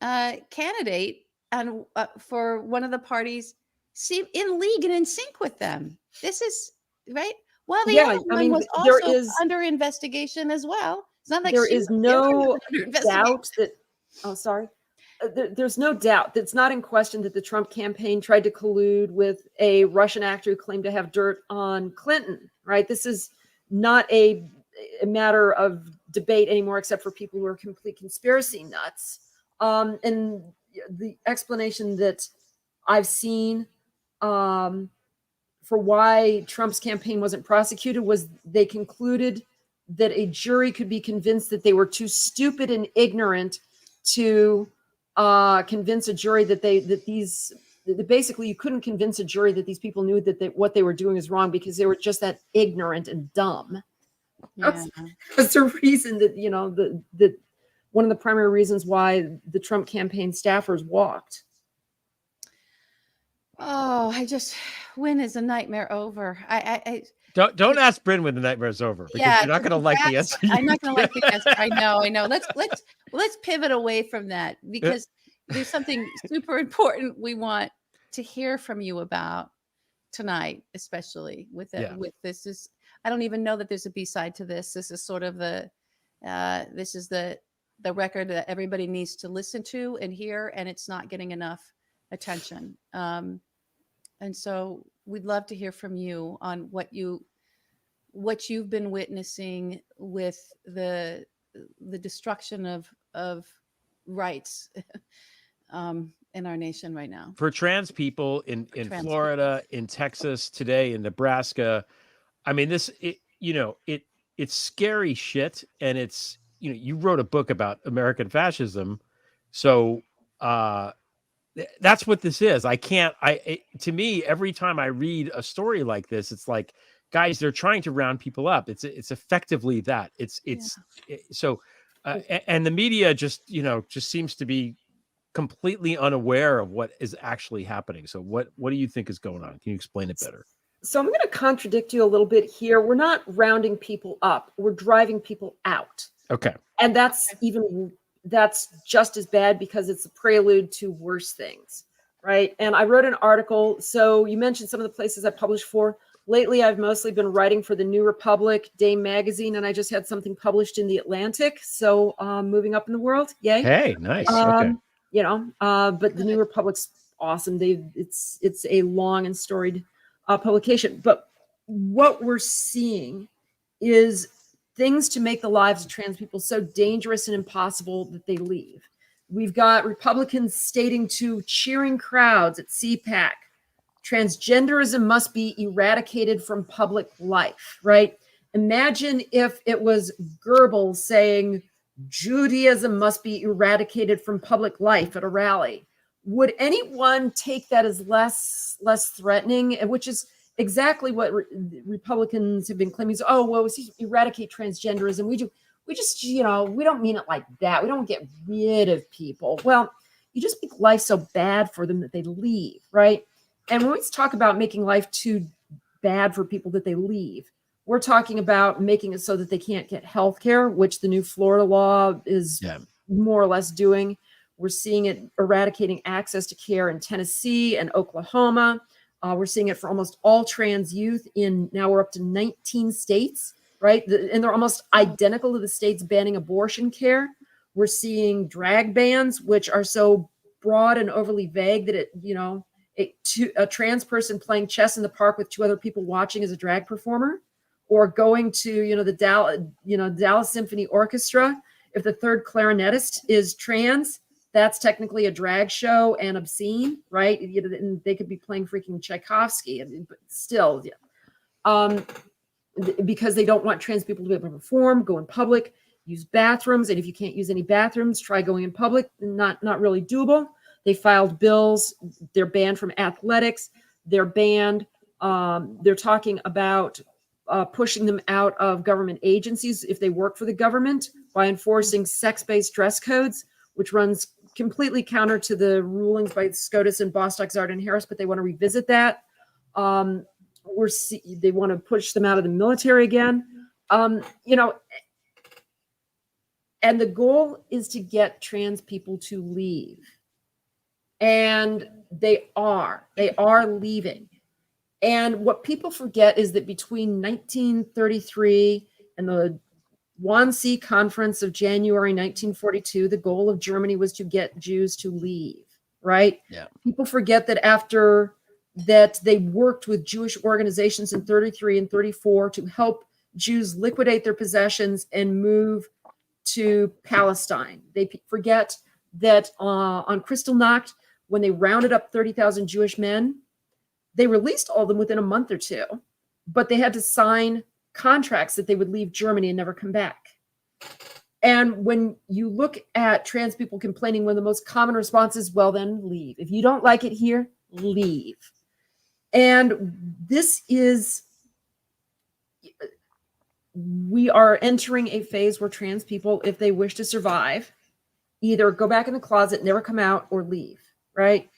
candidate and for one of the parties seem in league and in sync with them. This is right. While the other one was there also is under investigation as well. It's not like there she is was the only no one under investigation. doubt that. Oh, sorry. There's no doubt that's not in question that the Trump campaign tried to collude with a Russian actor who claimed to have dirt on Clinton, right? This is not a matter of debate anymore, except for people who are complete conspiracy nuts. And the explanation that I've seen for why Trump's campaign wasn't prosecuted was they concluded that a jury could be convinced that they were too stupid and ignorant to convince a jury that basically you couldn't convince a jury that these people knew that what they were doing is wrong because they were just that ignorant and dumb. Yeah. That's the reason that, that one of the primary reasons why the Trump campaign staffers walked. Oh, when is the nightmare over? I Don't ask Bryn when the nightmare's over because you're not going to like the answer. I'm not going to like the answer. I know. Let's pivot away from that because there's something super important we want to hear from you about tonight, especially with this. I don't even know that there's a B-side to this. This is sort of the record that everybody needs to listen to and hear, and it's not getting enough attention. And so we'd love to hear from you on what you've been witnessing with the destruction of rights in our nation right now. For trans people in Florida, in Texas today, in Nebraska, I mean, it's scary shit. And it's, you wrote a book about American fascism. So that's what this is. To me, every time I read a story like this, it's like, guys, they're trying to round people up. It's effectively that. And the media just seems to be completely unaware of what is actually happening. So what do you think is going on? Can you explain it better? So I'm going to contradict you a little bit here. We're not rounding people up. We're driving people out. Okay. And that's just as bad because it's a prelude to worse things, right? And I wrote an article. So you mentioned some of the places I published for. Lately, I've mostly been writing for the New Republic, Dame Magazine, and I just had something published in the Atlantic. So moving up in the world, yay! Hey, nice. Okay. But the New Republic's awesome. It's a long and storied publication. But what we're seeing is things to make the lives of trans people so dangerous and impossible that they leave. We've got Republicans stating to cheering crowds at CPAC, transgenderism must be eradicated from public life, right? Imagine if it was Goebbels saying Judaism must be eradicated from public life at a rally. Would anyone take that as less threatening? Which is exactly what Republicans have been claiming. Oh, well, eradicate transgenderism. We just, we don't mean it like that. We don't get rid of people. Well, you just make life so bad for them that they leave, right? And when we talk about making life too bad for people that they leave, we're talking about making it so that they can't get health care, which the new Florida law is more or less doing. We're seeing it eradicating access to care in Tennessee and Oklahoma. We're seeing it for almost all trans youth now we're up to 19 states, right? And they're almost identical to the states banning abortion care. We're seeing drag bans, which are so broad and overly vague that a trans person playing chess in the park with two other people watching as a drag performer, or going to, the Dallas Symphony Orchestra. If the third clarinetist is trans, that's technically a drag show and obscene, right? And they could be playing freaking Tchaikovsky, but still, because they don't want trans people to be able to perform, go in public, use bathrooms, and if you can't use any bathrooms, try going in public. Not really doable. They filed bills. They're banned from athletics. They're banned. They're talking about pushing them out of government agencies if they work for the government by enforcing sex-based dress codes, which runs completely counter to the rulings by SCOTUS and Bostock, Zard, and Harris, but they want to revisit that. They want to push them out of the military again. You know, and the goal is to get trans people to leave. And they are leaving. And what people forget is that between 1933 and the Wannsee Conference of January 1942, the goal of Germany was to get Jews to leave, right? Yeah. People forget that after that, they worked with Jewish organizations in 33 and 34 to help Jews liquidate their possessions and move to Palestine. They forget that on Kristallnacht, when they rounded up 30,000 Jewish men, they released all of them within a month or two, but they had to sign contracts that they would leave Germany and never come back. And when you look at trans people complaining, one of the most common responses, well, then leave. If you don't like it here, leave. And this is, we are entering a phase where trans people, if they wish to survive, either go back in the closet, never come out, or leave, right?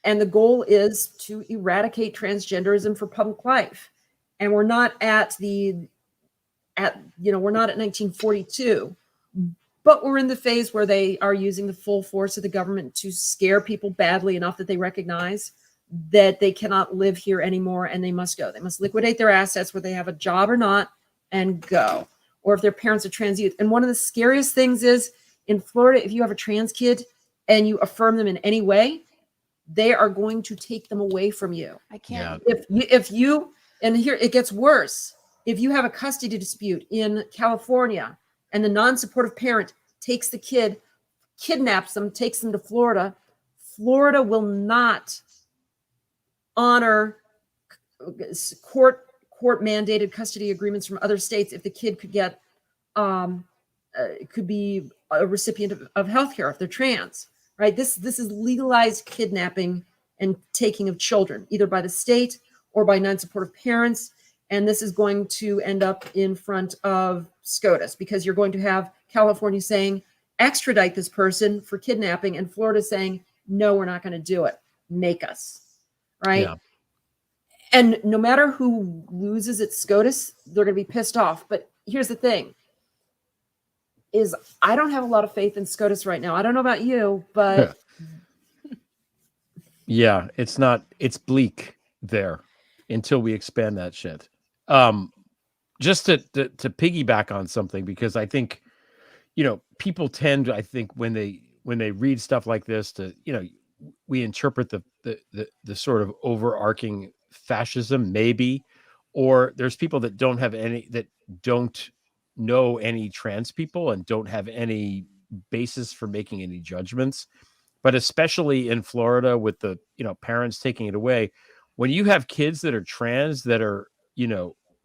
And the goal is to eradicate transgenderism for public life. And we're not we're not at 1942, but we're in the phase where they are using the full force of the government to scare people badly enough that they recognize that they cannot live here anymore and they must go. They must liquidate their assets, whether they have a job or not, and go. Or if their parents are trans youth. And one of the scariest things is in Florida, if you have a trans kid and you affirm them in any way, they are going to take them away from you. I can't. If you, and here it gets worse. If you have a custody dispute in California and the non-supportive parent takes the kid, kidnaps them, takes them to Florida, Florida will not honor court mandated custody agreements from other states if the kid could get could be a recipient of health care if they're trans. Right. This is legalized kidnapping and taking of children, either by the state or by non-supportive parents. And this is going to end up in front of SCOTUS because you're going to have California saying, extradite this person for kidnapping, and Florida saying, no, we're not going to do it. Make us. Right. Yeah. And no matter who loses at SCOTUS, they're going to be pissed off. But here's the thing. Is I don't have a lot of faith in SCOTUS right now. I don't know about you, but yeah, it's bleak there until we expand that shit. Just to piggyback on something, because I think, people tend to, I think when they read stuff like this to, we interpret the sort of overarching fascism maybe, or there's people that don't know any trans people and don't have any basis for making any judgments. But especially in Florida with the, parents taking it away, when you have kids that are trans that are,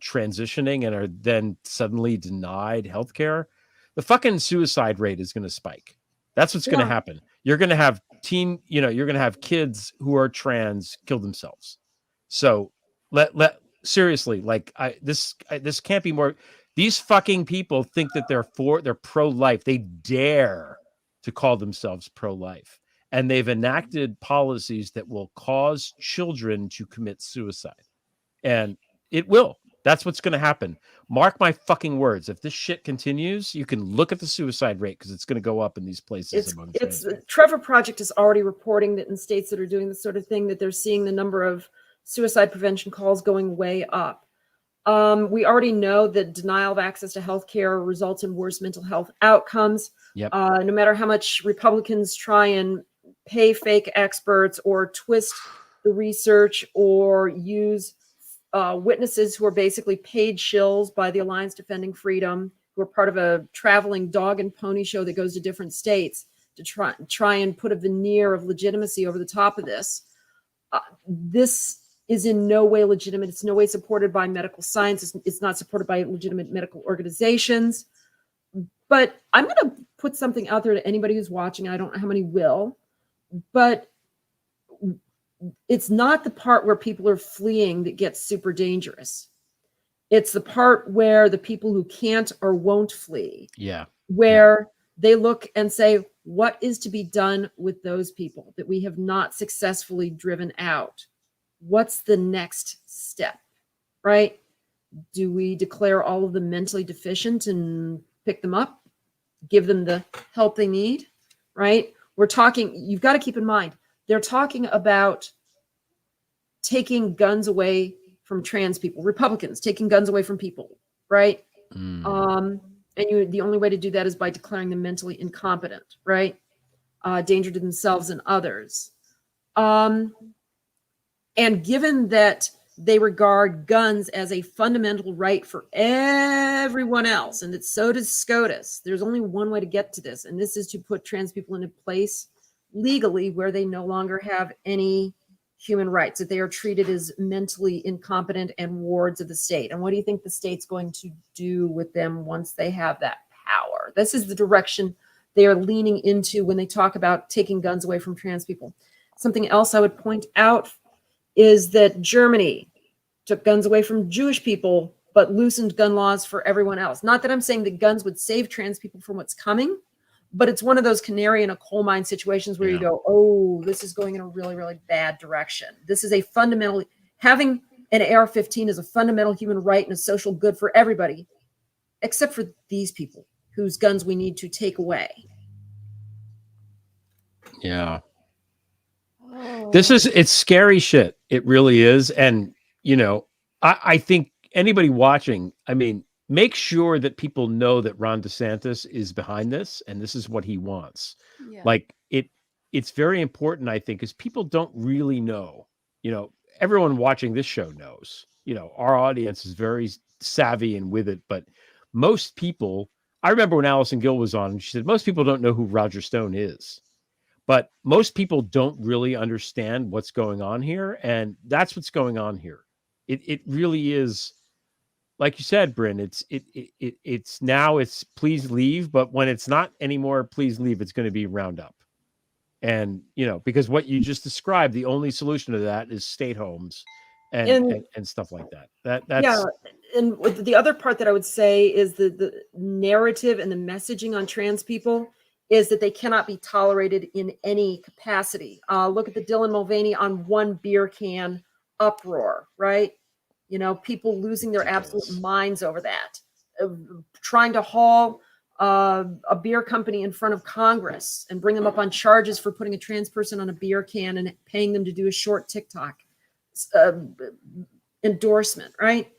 transitioning and are then suddenly denied healthcare, the fucking suicide rate is going to spike. That's what's going to happen. You're going to have you're going to have kids who are trans kill themselves. So seriously, like this can't be more. These fucking people think that they're pro-life. They dare to call themselves pro-life. And they've enacted policies that will cause children to commit suicide. And it will. That's what's going to happen. Mark my fucking words. If this shit continues, you can look at the suicide rate because it's going to go up in these places. Trevor Project is already reporting that in states that are doing this sort of thing, that they're seeing the number of suicide prevention calls going way up. We already know that denial of access to healthcare results in worse mental health outcomes. Yep. No matter how much Republicans try and pay fake experts or twist the research or use witnesses who are basically paid shills by the Alliance Defending Freedom, who are part of a traveling dog and pony show that goes to different states to try and put a veneer of legitimacy over the top of this. This is in no way legitimate. It's no way supported by medical science. It's not supported by legitimate medical organizations. But I'm going to put something out there to anybody who's watching. I don't know how many will, but it's not the part where people are fleeing that gets super dangerous. It's the part where the people who can't or won't flee, where they look and say, what is to be done with those people that we have not successfully driven out? What's the next step, right? Do we declare all of them mentally deficient and pick them up, give them the help they need, right? We're talking, you've got to keep in mind, they're talking about taking guns away from trans people, Republicans taking guns away from people, right? And the only way to do that is by declaring them mentally incompetent, right? Danger to themselves and others. And given that they regard guns as a fundamental right for everyone else, and that so does SCOTUS, there's only one way to get to this, and this is to put trans people in a place legally where they no longer have any human rights, that they are treated as mentally incompetent and wards of the state. And what do you think the state's going to do with them once they have that power? This is the direction they are leaning into when they talk about taking guns away from trans people. Something else I would point out is that Germany took guns away from Jewish people, but loosened gun laws for everyone else. Not that I'm saying that guns would save trans people from what's coming, but it's one of those canary in a coal mine situations where you go, oh, this is going in a really, really bad direction. This is a fundamental, having an AR-15 is a fundamental human right and a social good for everybody, except for these people whose guns we need to take away. Yeah. It's scary shit. It really is. And, you know, I think anybody watching, I mean, make sure that people know that Ron DeSantis is behind this and this is what he wants. Yeah. Like it's very important, I think, because people don't really know. You know, everyone watching this show knows. You know, our audience is very savvy and with it, but most people, I remember when Allison Gill was on, she said, most people don't know who Roger Stone is. But most people don't really understand what's going on here. And that's what's going on here. It really is, like you said, Bryn, it's now it's please leave. But when it's not anymore, please leave, it's going to be round up. And, you know, because what you just described, the only solution to that is state homes and stuff like that. That's yeah. And the other part that I would say is the narrative and the messaging on trans people is that they cannot be tolerated in any capacity. Look at the Dylan Mulvaney on one beer can uproar, right? You know, people losing their absolute minds over that. Trying to haul a beer company in front of Congress and bring them up on charges for putting a trans person on a beer can and paying them to do a short TikTok endorsement, right?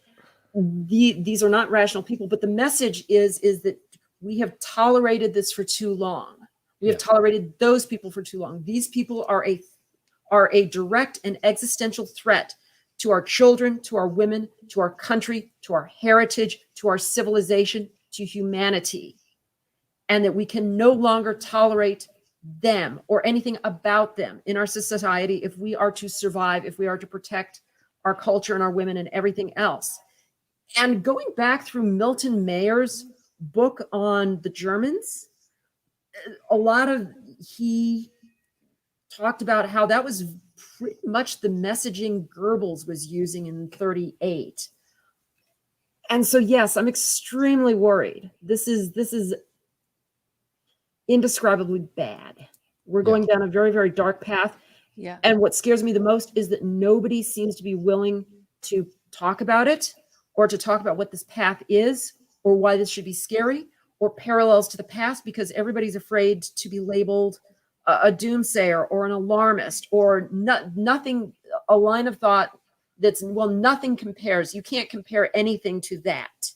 These are not rational people, but the message is that we have tolerated this for too long. We have tolerated those people for too long. These people are a direct and existential threat to our children, to our women, to our country, to our heritage, to our civilization, to humanity. And that we can no longer tolerate them or anything about them in our society if we are to survive, if we are to protect our culture and our women and everything else. And going back through Milton Mayer's book on the Germans, he talked about how that was pretty much the messaging Goebbels was using in 1938. And so, yes, I'm extremely worried. This is indescribably bad. We're going down a very, very dark path. Yeah. And what scares me the most is that nobody seems to be willing to talk about it or to talk about what this path is or why this should be scary or parallels to the past, because everybody's afraid to be labeled a doomsayer or an alarmist or nothing, a line of thought that's, well, nothing compares. You can't compare anything to that,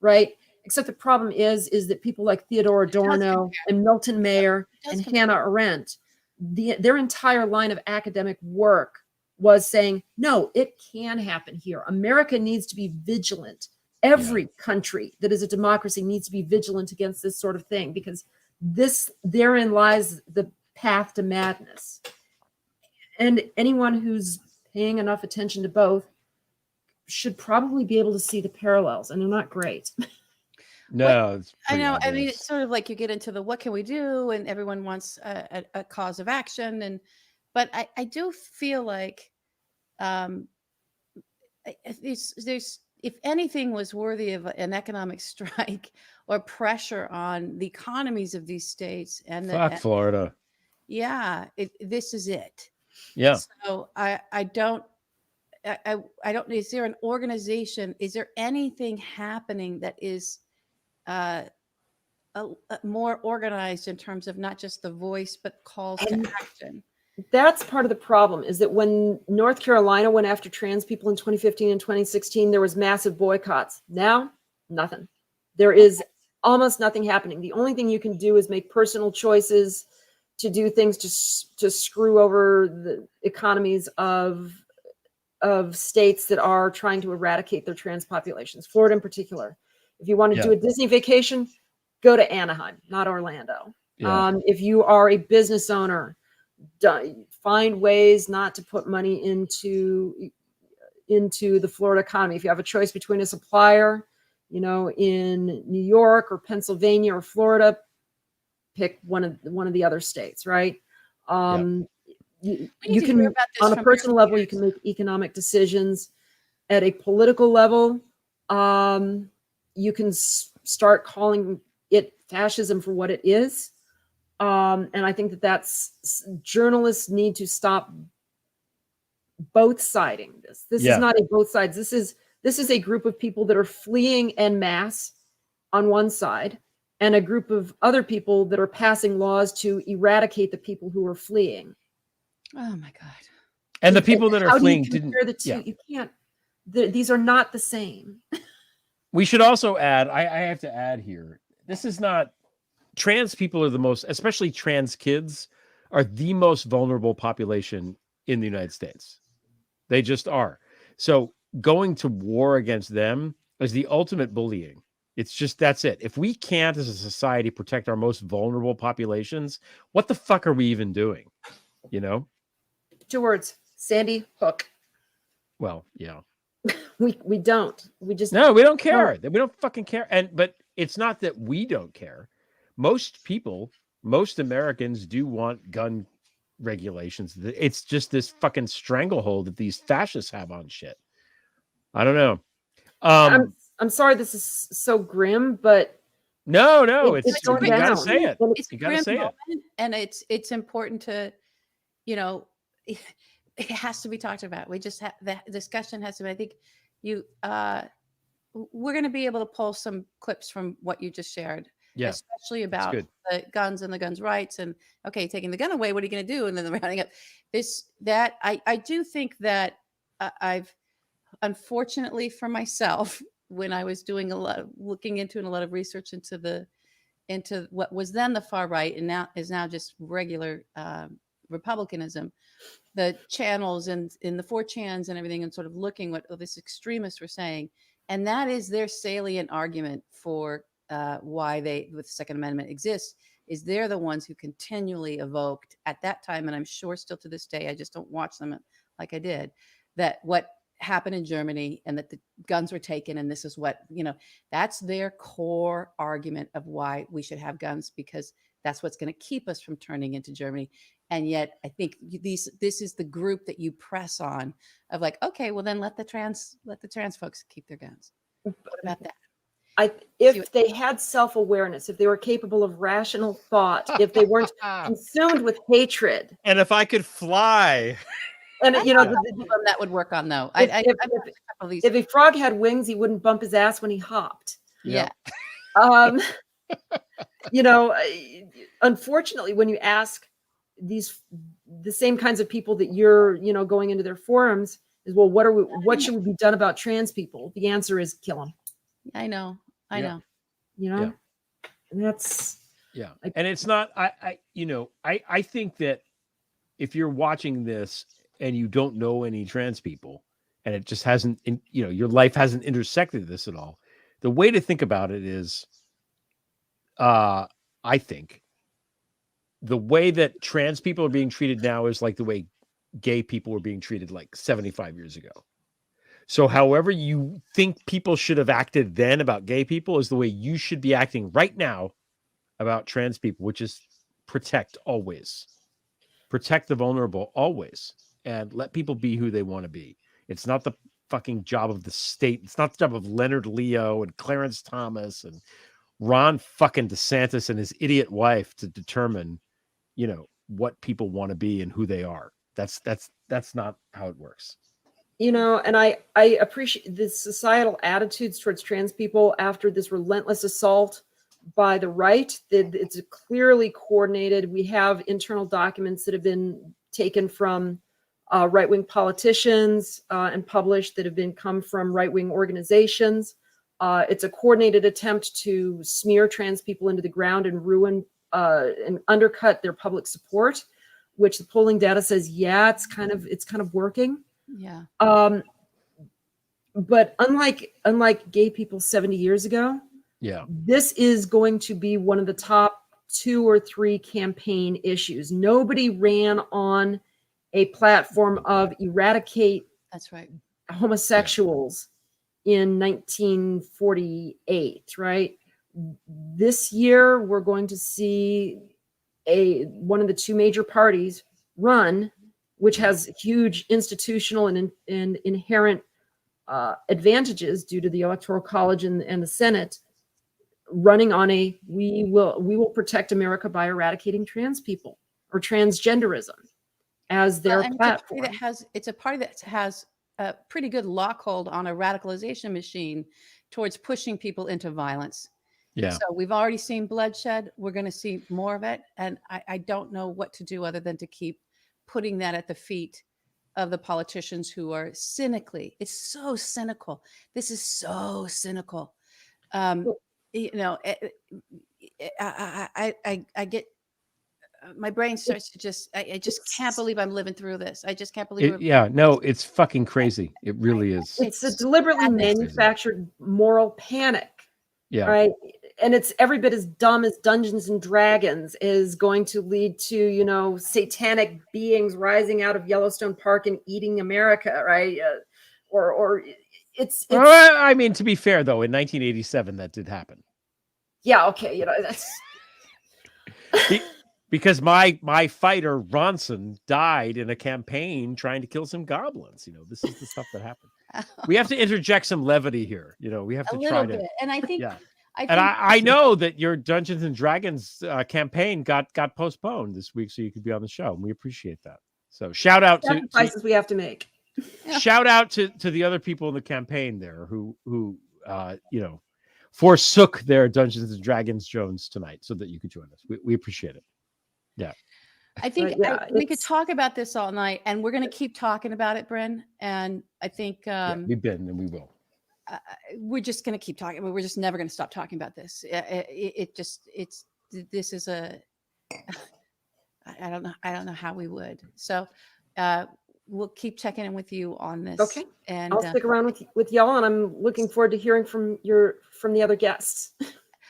right? Except the problem is that people like Theodore Adorno and Milton Mayer and Hannah Arendt, their entire line of academic work was saying, no, it can happen here. America needs to be vigilant. Every country that is a democracy needs to be vigilant against this sort of thing, because therein lies the path to madness. And anyone who's paying enough attention to both should probably be able to see the parallels, and they're not great. No, it's I pretty know. I mean, obvious. it's sort of like you get into the what can we do, and everyone wants a cause of action, but I do feel like there's if anything was worthy of an economic strike or pressure on the economies of these states and Fuck Florida. This is it. Yeah. So I don't. Is there an organization? Is there anything happening that is more organized in terms of not just the voice, but calls to action? That's part of the problem, is that when North Carolina went after trans people in 2015 and 2016, there was massive boycotts. Now, nothing. There is almost nothing happening. The only thing you can do is make personal choices to do things to screw over the economies of states that are trying to eradicate their trans populations, Florida in particular. If you want to do a Disney vacation, go to Anaheim, not Orlando. Yeah. If you are a business owner, find ways not to put money into the Florida economy. If you have a choice between a supplier, in New York or Pennsylvania or Florida, pick one of the other states, right? You can, on a personal level, you can make economic decisions. At a political level, you can start calling it fascism for what it is. And I think that's journalists need to stop both siding this. This is not a both sides. This is a group of people that are fleeing en masse on one side, and a group of other people that are passing laws to eradicate the people who are fleeing. Oh my God. And the people that are fleeing didn't. The two? You can't. These are not the same. We should also add, I have to add here, this is not, trans people are the most, especially trans kids, are the most vulnerable population in the United States. They just are. So going to war against them is the ultimate bullying. It's just, that's it. If we can't, as a society, protect our most vulnerable populations, what the fuck are we even doing? 2 words: Sandy Hook. Well, yeah. We don't. We just no. We don't care. We don't fucking care. But it's not that we don't care. Most people, most Americans do want gun regulations. It's just this fucking stranglehold that these fascists have on shit. I don't know. I'm sorry this is so grim, but no, it's you going gotta down. say it. It's You gotta say it. And it's important to, it has to be talked about. We just have the discussion has to be. I think we're going to be able to pull some clips from what you just shared, especially about the guns and the guns' rights, and taking the gun away. What are you going to do? And then the rounding up I do think that I've, unfortunately for myself, when I was doing looking into and a lot of research into what was then the far right and now is just regular Republicanism, the channels and in the 4chans and everything, and sort of looking what this extremists were saying. And that is their salient argument for why the Second Amendment exists, is they're the ones who continually evoked at that time, and I'm sure still to this day, I just don't watch them like I did, that what happened in Germany and that the guns were taken, and this is what, that's their core argument of why we should have guns, because that's what's going to keep us from turning into Germany. And yet I think this is the group that you press on of like, okay, well then let the trans folks keep their guns. What about that? If they had self-awareness, if they were capable of rational thought, if they weren't consumed with hatred. And if I could fly. And that would work on though. If a frog had wings, he wouldn't bump his ass when he hopped. Yeah. Unfortunately, when you ask the same kinds of people that you're, going into their forums, is, well, what should be done about trans people? The answer is kill them. I know. And that's and it's not. I think that if you're watching this and you don't know any trans people, and it just hasn't, your life hasn't intersected this at all, the way to think about it is, I think, the way that trans people are being treated now is like the way gay people were being treated like 75 years ago. So however you think people should have acted then about gay people is the way you should be acting right now about trans people, which is protect always. Protect the vulnerable always, and let people be who they want to be. It's not the fucking job of the state. It's not the job of Leonard Leo and Clarence Thomas and Ron fucking DeSantis and his idiot wife to determine, you know, what people want to be and who they are. That's not how it works. You know, and I appreciate the societal attitudes towards trans people after this relentless assault by the right. It's clearly coordinated. We have internal documents that have been taken from right-wing politicians and published that have come from right-wing organizations. It's a coordinated attempt to smear trans people into the ground and ruin and undercut their public support, which the polling data says, yeah, it's kind of working. Yeah. But unlike gay people 70 years ago, Yeah. this is going to be one of the top 2 or 3 campaign issues. Nobody ran on a platform of eradicate That's right. homosexuals in 1948, right? This year, we're going to see one of the 2 major parties run, which has huge institutional and inherent advantages due to the Electoral College and the Senate, running on we will protect America by eradicating trans people or transgenderism as their platform. It's a party that has a pretty good lockhold on a radicalization machine towards pushing people into violence. Yeah. So we've already seen bloodshed. We're going to see more of it. And I don't know what to do other than to keep putting that at the feet of the politicians who are cynically. It's so cynical. This is so cynical. You know, I get, my brain starts to I just can't believe I'm living through this. I just can't believe it's fucking crazy. It really is. It's a deliberately manufactured moral panic. Yeah. Right. And it's every bit as dumb as Dungeons and Dragons is going to lead to, you know, satanic beings rising out of Yellowstone Park and eating America. Right. Or it's I mean, to be fair, though, in 1987, that did happen. Yeah. OK. You know, that's because my fighter Ronson died in a campaign trying to kill some goblins. You know, this is the stuff that happened. We have to interject some levity here. You know, we have to try to. And I think, yeah. I know that your Dungeons and Dragons campaign got postponed this week, so you could be on the show, and we appreciate that. So shout out to sacrifices we have to make. Shout out to the other people in the campaign there who you know, forsook their Dungeons and Dragons Jones tonight so that you could join us. We appreciate it. Yeah. I think we could talk about this all night, and we're going to keep talking about it, Bryn. And I think we've been and we will. We're just going to keep talking. We're just never going to stop talking about this. This is a. I don't know how we would. So we'll keep checking in with you on this. Okay. And I'll stick around with y'all, and I'm looking forward to hearing from the other guests.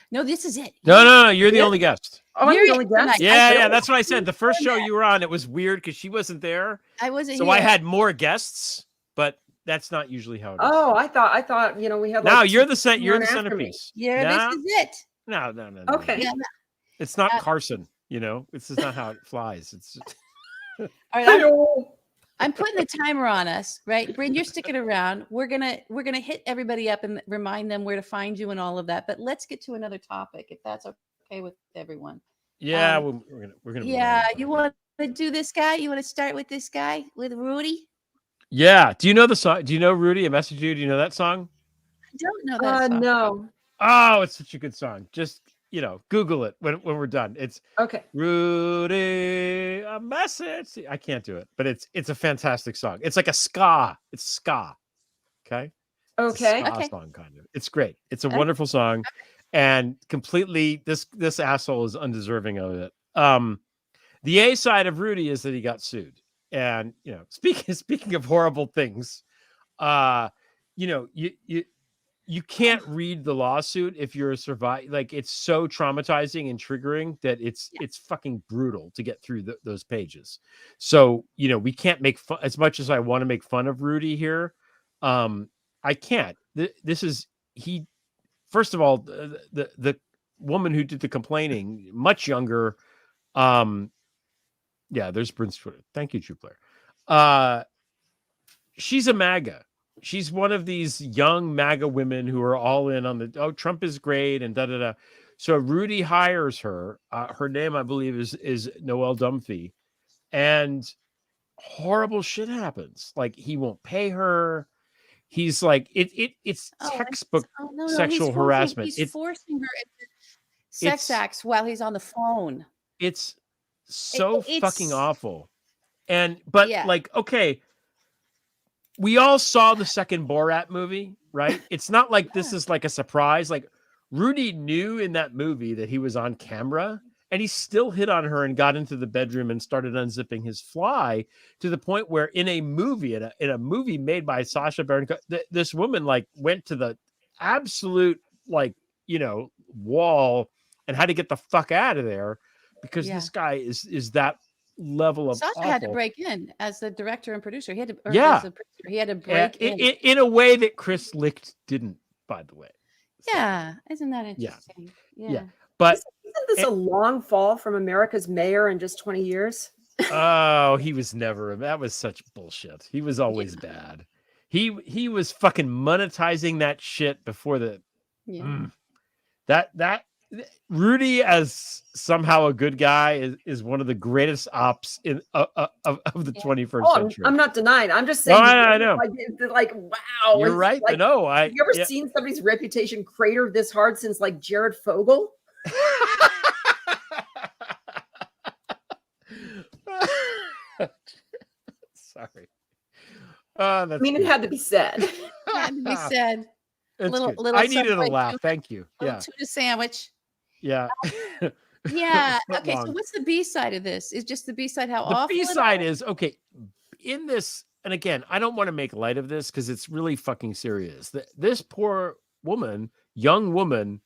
No, this is it. No, you're the only guest. Oh, I'm the only guest. Yeah, that's what I said. The first show you were on, it was weird because she wasn't there. I wasn't. So I had more guests, but that's not usually how it is. Oh, I thought you know we had. Now you're the centerpiece. Yeah, this is it. No. Okay. Yeah, it's not Carson. You know, this is not how it flies. It's. All right. I'm putting the timer on us, right? Bryn, you're sticking around. We're gonna hit everybody up and remind them where to find you and all of that. But let's get to another topic, if that's okay with everyone. Yeah, we're gonna. Yeah, you want to do this guy? You want to start with this guy with Rudy? Yeah. Do you know the song? Do you know Rudy? I messaged you. Do you know that song? I don't know that song. No. Oh, it's such a good song. Just Google it when we're done. It's okay. Rudy, a message. I can't do it, but it's a fantastic song. It's like a ska. It's ska. Okay. Okay. It's a ska song, kind of. It's great. It's a wonderful song, and completely this asshole is undeserving of it. The A side of Rudy is that he got sued, and speaking of horrible things, you can't read the lawsuit if you're a survivor. Like, it's so traumatizing and triggering that it's fucking brutal to get through those pages. So, you know, we can't make fun as much as I want to make fun of Rudy here. I can't. This is first of all, the woman who did the complaining, much younger. Yeah, there's Bryn's Twitter. Thank you, True Player. She's a MAGA. She's one of these young MAGA women who are all in on Trump is great and da da da. So Rudy hires her. Her name, I believe, is Noelle Dunphy, and horrible shit happens. Like, he won't pay her. He's like, it's textbook sexual harassment. He's forcing her into sex acts while he's on the phone. It's so fucking awful. But like, okay, we all saw the second Borat movie, right? It's not like this is like a surprise. Like, Rudy knew in that movie that he was on camera, and he still hit on her and got into the bedroom and started unzipping his fly, to the point where in a movie, in a movie made by Sacha Baron Cohen, this woman like went to the absolute, like, you know, wall and had to get the fuck out of there because this guy is that level of Sacha awful. had to break in as the director and producer. He had to, as a producer, he had to break in a way that Chris Licht didn't, by the way. So, yeah, isn't that interesting? Yeah. But isn't this a long fall from America's mayor in just 20 years? Oh, he was never. That was such bullshit. He was always bad. He was fucking monetizing that shit before the. That Rudy as somehow a good guy is one of the greatest ops in of the 21st century. I'm not denying. I'm just saying. No, I know. Like, wow. You're right. Like, no, have you ever seen somebody's reputation crater this hard since like Jared Fogle? Sorry. I mean, it had to be said. It had to be said. Little I needed a laugh. Thank you. Little tuna sandwich. Yeah. Yeah. Okay. So what's the B side of this? Is just the B side how awful? The B side is, okay, in this, and again, I don't want to make light of this because it's really fucking serious. This poor woman, young woman,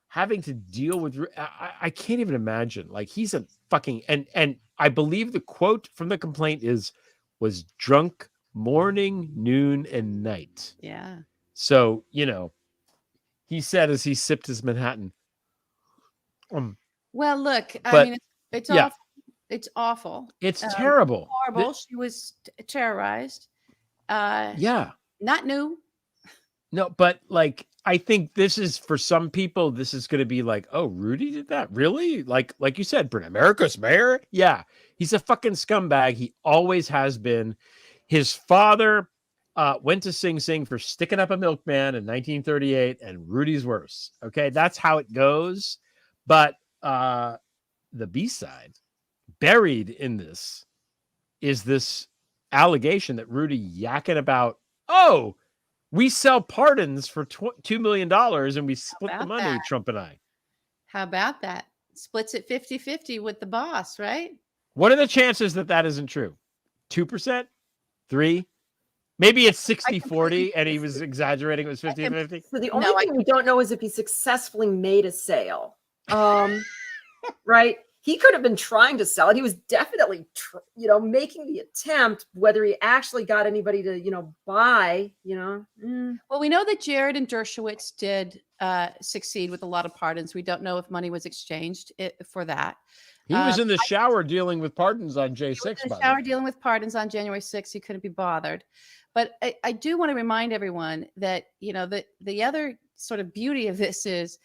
having to deal with, I can't even imagine. Like, he's a fucking, and I believe the quote from the complaint was drunk morning, noon, and night. Yeah. So, you know, he said as he sipped his Manhattan. Well, look, I mean, it's awful. It's awful. It's terrible. Horrible. She was terrorized. Not new. No, but like, I think this is, for some people, this is going to be like, oh, Rudy did that? Really? Like you said, Bryn, America's mayor? Yeah. He's a fucking scumbag. He always has been. His father went to Sing Sing for sticking up a milkman in 1938, and Rudy's worse. Okay, that's how it goes. But the B-side, buried in this, is this allegation that Rudy yakking about, oh, we sell pardons for $2 million and we split the money, Trump and I. How about that? Splits it 50-50 with the boss, right? What are the chances that that isn't true? 2%? 3%? Maybe it's 60-40 and he was exaggerating. It was 50-50. So the only thing we don't know is if he successfully made a sale. Right? He could have been trying to sell it. He was definitely, making the attempt. Whether he actually got anybody to, buy, Well, we know that Jared and Dershowitz did succeed with a lot of pardons. We don't know if money was exchanged for that. He was in the shower dealing with pardons on J6. He was in the shower dealing with pardons on January 6th. He couldn't be bothered. But I do want to remind everyone that, the other sort of beauty of this is,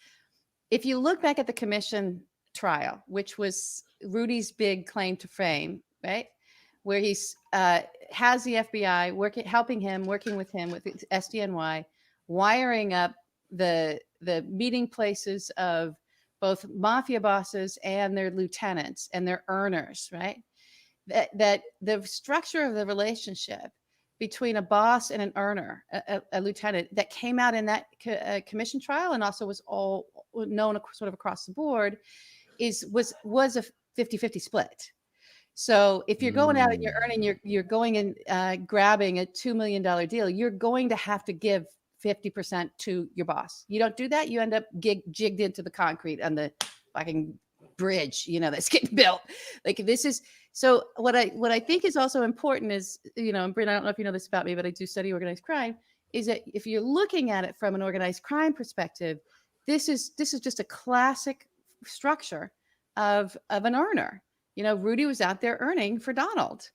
if you look back at the commission trial, which was Rudy's big claim to fame, right? Where he's has the FBI working with him with SDNY, wiring up the meeting places of both mafia bosses and their lieutenants and their earners, right? That the structure of the relationship between a boss and an earner, a lieutenant, that came out in that commission trial and also was all known sort of across the board, was a 50-50 split. So if you're going out and you're earning, you're going and grabbing a $2 million deal, you're going to have to give 50% to your boss. You don't do that, you end up jigged into the concrete on the fucking bridge, that's getting built. Like this is so what I think is also important is, and Bryn, I don't know if you know this about me, but I do study organized crime, is that if you're looking at it from an organized crime perspective, this is just a classic structure of an earner. Rudy was out there earning for Donald.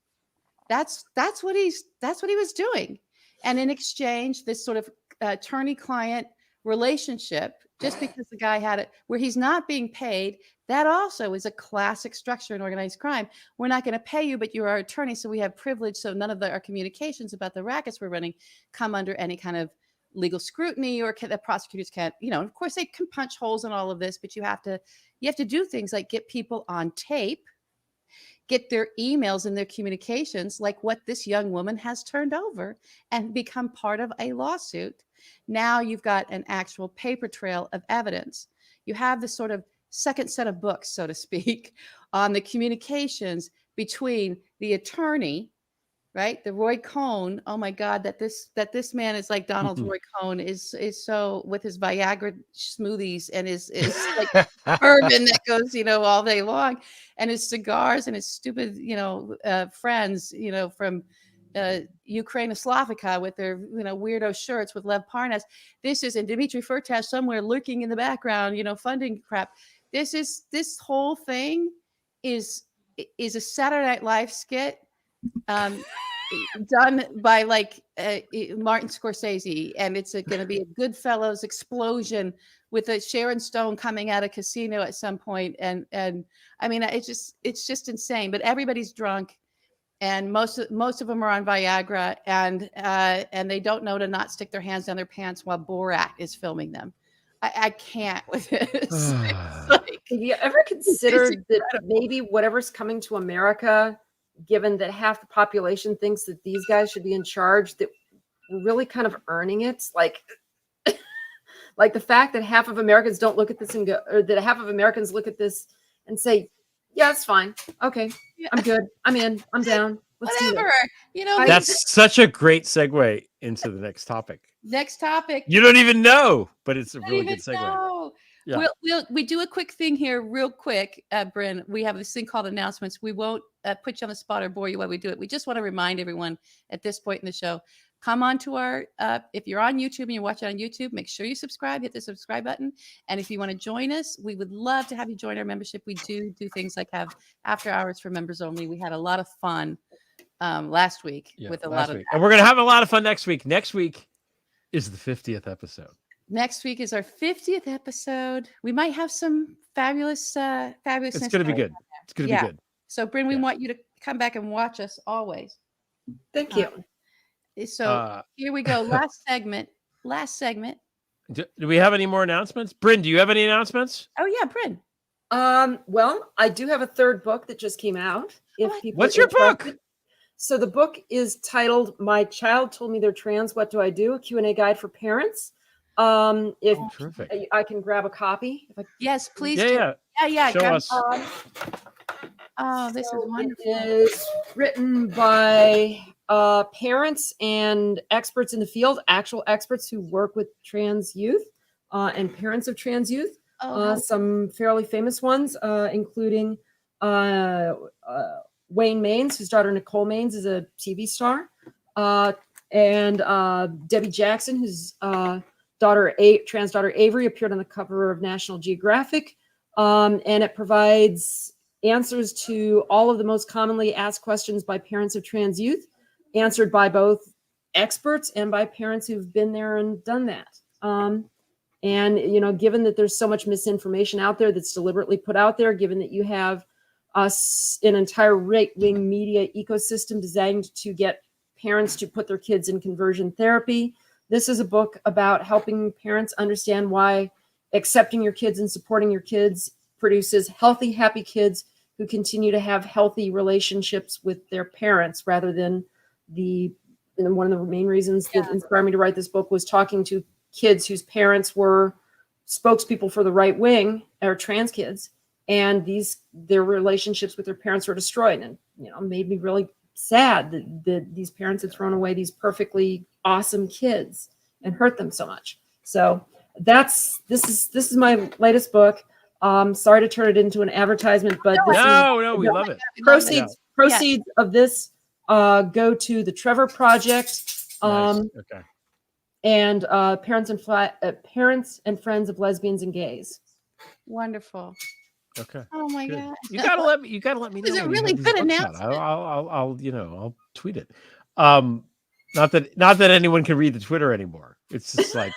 That's what he was doing. And in exchange, this sort of attorney-client relationship, just because the guy had it where he's not being paid, that also is a classic structure in organized crime. We're not going to pay you, but you're our attorney, so we have privilege. So none of our communications about the rackets we're running come under any kind of legal scrutiny, or the prosecutors can't, of course they can punch holes in all of this, but you have to do things like get people on tape, get their emails and their communications, like what this young woman has turned over and become part of a lawsuit. Now you've got an actual paper trail of evidence. You have this sort of second set of books, so to speak, on the communications between the attorney, right? The Roy Cohn. Oh my God, that this man is like Donald Roy Cohn is so, with his Viagra smoothies and his like bourbon that goes, all day long, and his cigars and his stupid, friends, from Ukraine and Slovakia with their, weirdo shirts with Lev Parnas. This is, and Dmitry Firtash somewhere lurking in the background, funding crap. This whole thing is a Saturday Night Live skit done by Martin Scorsese, and it's going to be a Goodfellas explosion with a Sharon Stone coming out of casino at some point, and I mean it's just insane. But everybody's drunk, and most of them are on Viagra, and they don't know to not stick their hands down their pants while Borat is filming them. I can't with this. Have you ever considered that maybe whatever's coming to America, given that half the population thinks that these guys should be in charge, that we're really kind of earning it? Like the fact that half of Americans don't look at this and go, or that half of Americans look at this and say, yeah, it's fine. Okay. I'm good. I'm in. I'm down. Let's whatever. That's such a great segue into the next topic. Next topic. You don't even know, but it's a really good segue. Yeah. We do a quick thing here real quick, Bryn. We have this thing called announcements. We won't put you on the spot or bore you while we do it. We just want to remind everyone at this point in the show, come on to our, if you're on YouTube and you're watching on YouTube, make sure you subscribe, hit the subscribe button. And if you want to join us, we would love to have you join our membership. We do things like have after hours for members only. We had a lot of fun last week with a lot of, and we're going to have a lot of fun next week. Next week is the 50th episode. Next week is our 50th episode. We might have some fabulous. It's going to be good. It's going to be good. So, Bryn, we want you to come back and watch us always. Thank you. So here we go. Last segment. Do we have any more announcements? Bryn, do you have any announcements? Oh yeah, Bryn. Well, I do have a third book that just came out. What's your book? So the book is titled "My Child Told Me They're Trans. What Do I Do?" A Q&A guide for parents. Terrific. I can grab a copy. Yes, please. Yeah. Show us. Oh, this is wonderful. It is written by parents and experts in the field, actual experts who work with trans youth and parents of trans youth. Some fairly famous ones, including Wayne Maines, whose daughter Nicole Maines is a TV star, and Debbie Jackson, whose trans daughter Avery appeared on the cover of National Geographic, and it provides answers to all of the most commonly asked questions by parents of trans youth, answered by both experts and by parents who've been there and done that. And, given that there's so much misinformation out there that's deliberately put out there, given that you have an entire right-wing media ecosystem designed to get parents to put their kids in conversion therapy, this is a book about helping parents understand why accepting your kids and supporting your kids produces healthy, happy kids who continue to have healthy relationships with their parents, rather than one of the main reasons that inspired me to write this book was talking to kids whose parents were spokespeople for the right wing, or trans kids, and their relationships with their parents were destroyed, and made me really sad that these parents had thrown away these perfectly awesome kids. and hurt them so much. So this is my latest book. Sorry to turn it into an advertisement, but No, we love it. Proceeds of this go to the Trevor Project. Nice. Okay. And parents and friends of lesbians and gays. Wonderful. Okay. Oh my Good. God. You gotta let me know. Is it when you really have these good books out. announcement? I'll tweet it. Not that anyone can read the Twitter anymore. It's just like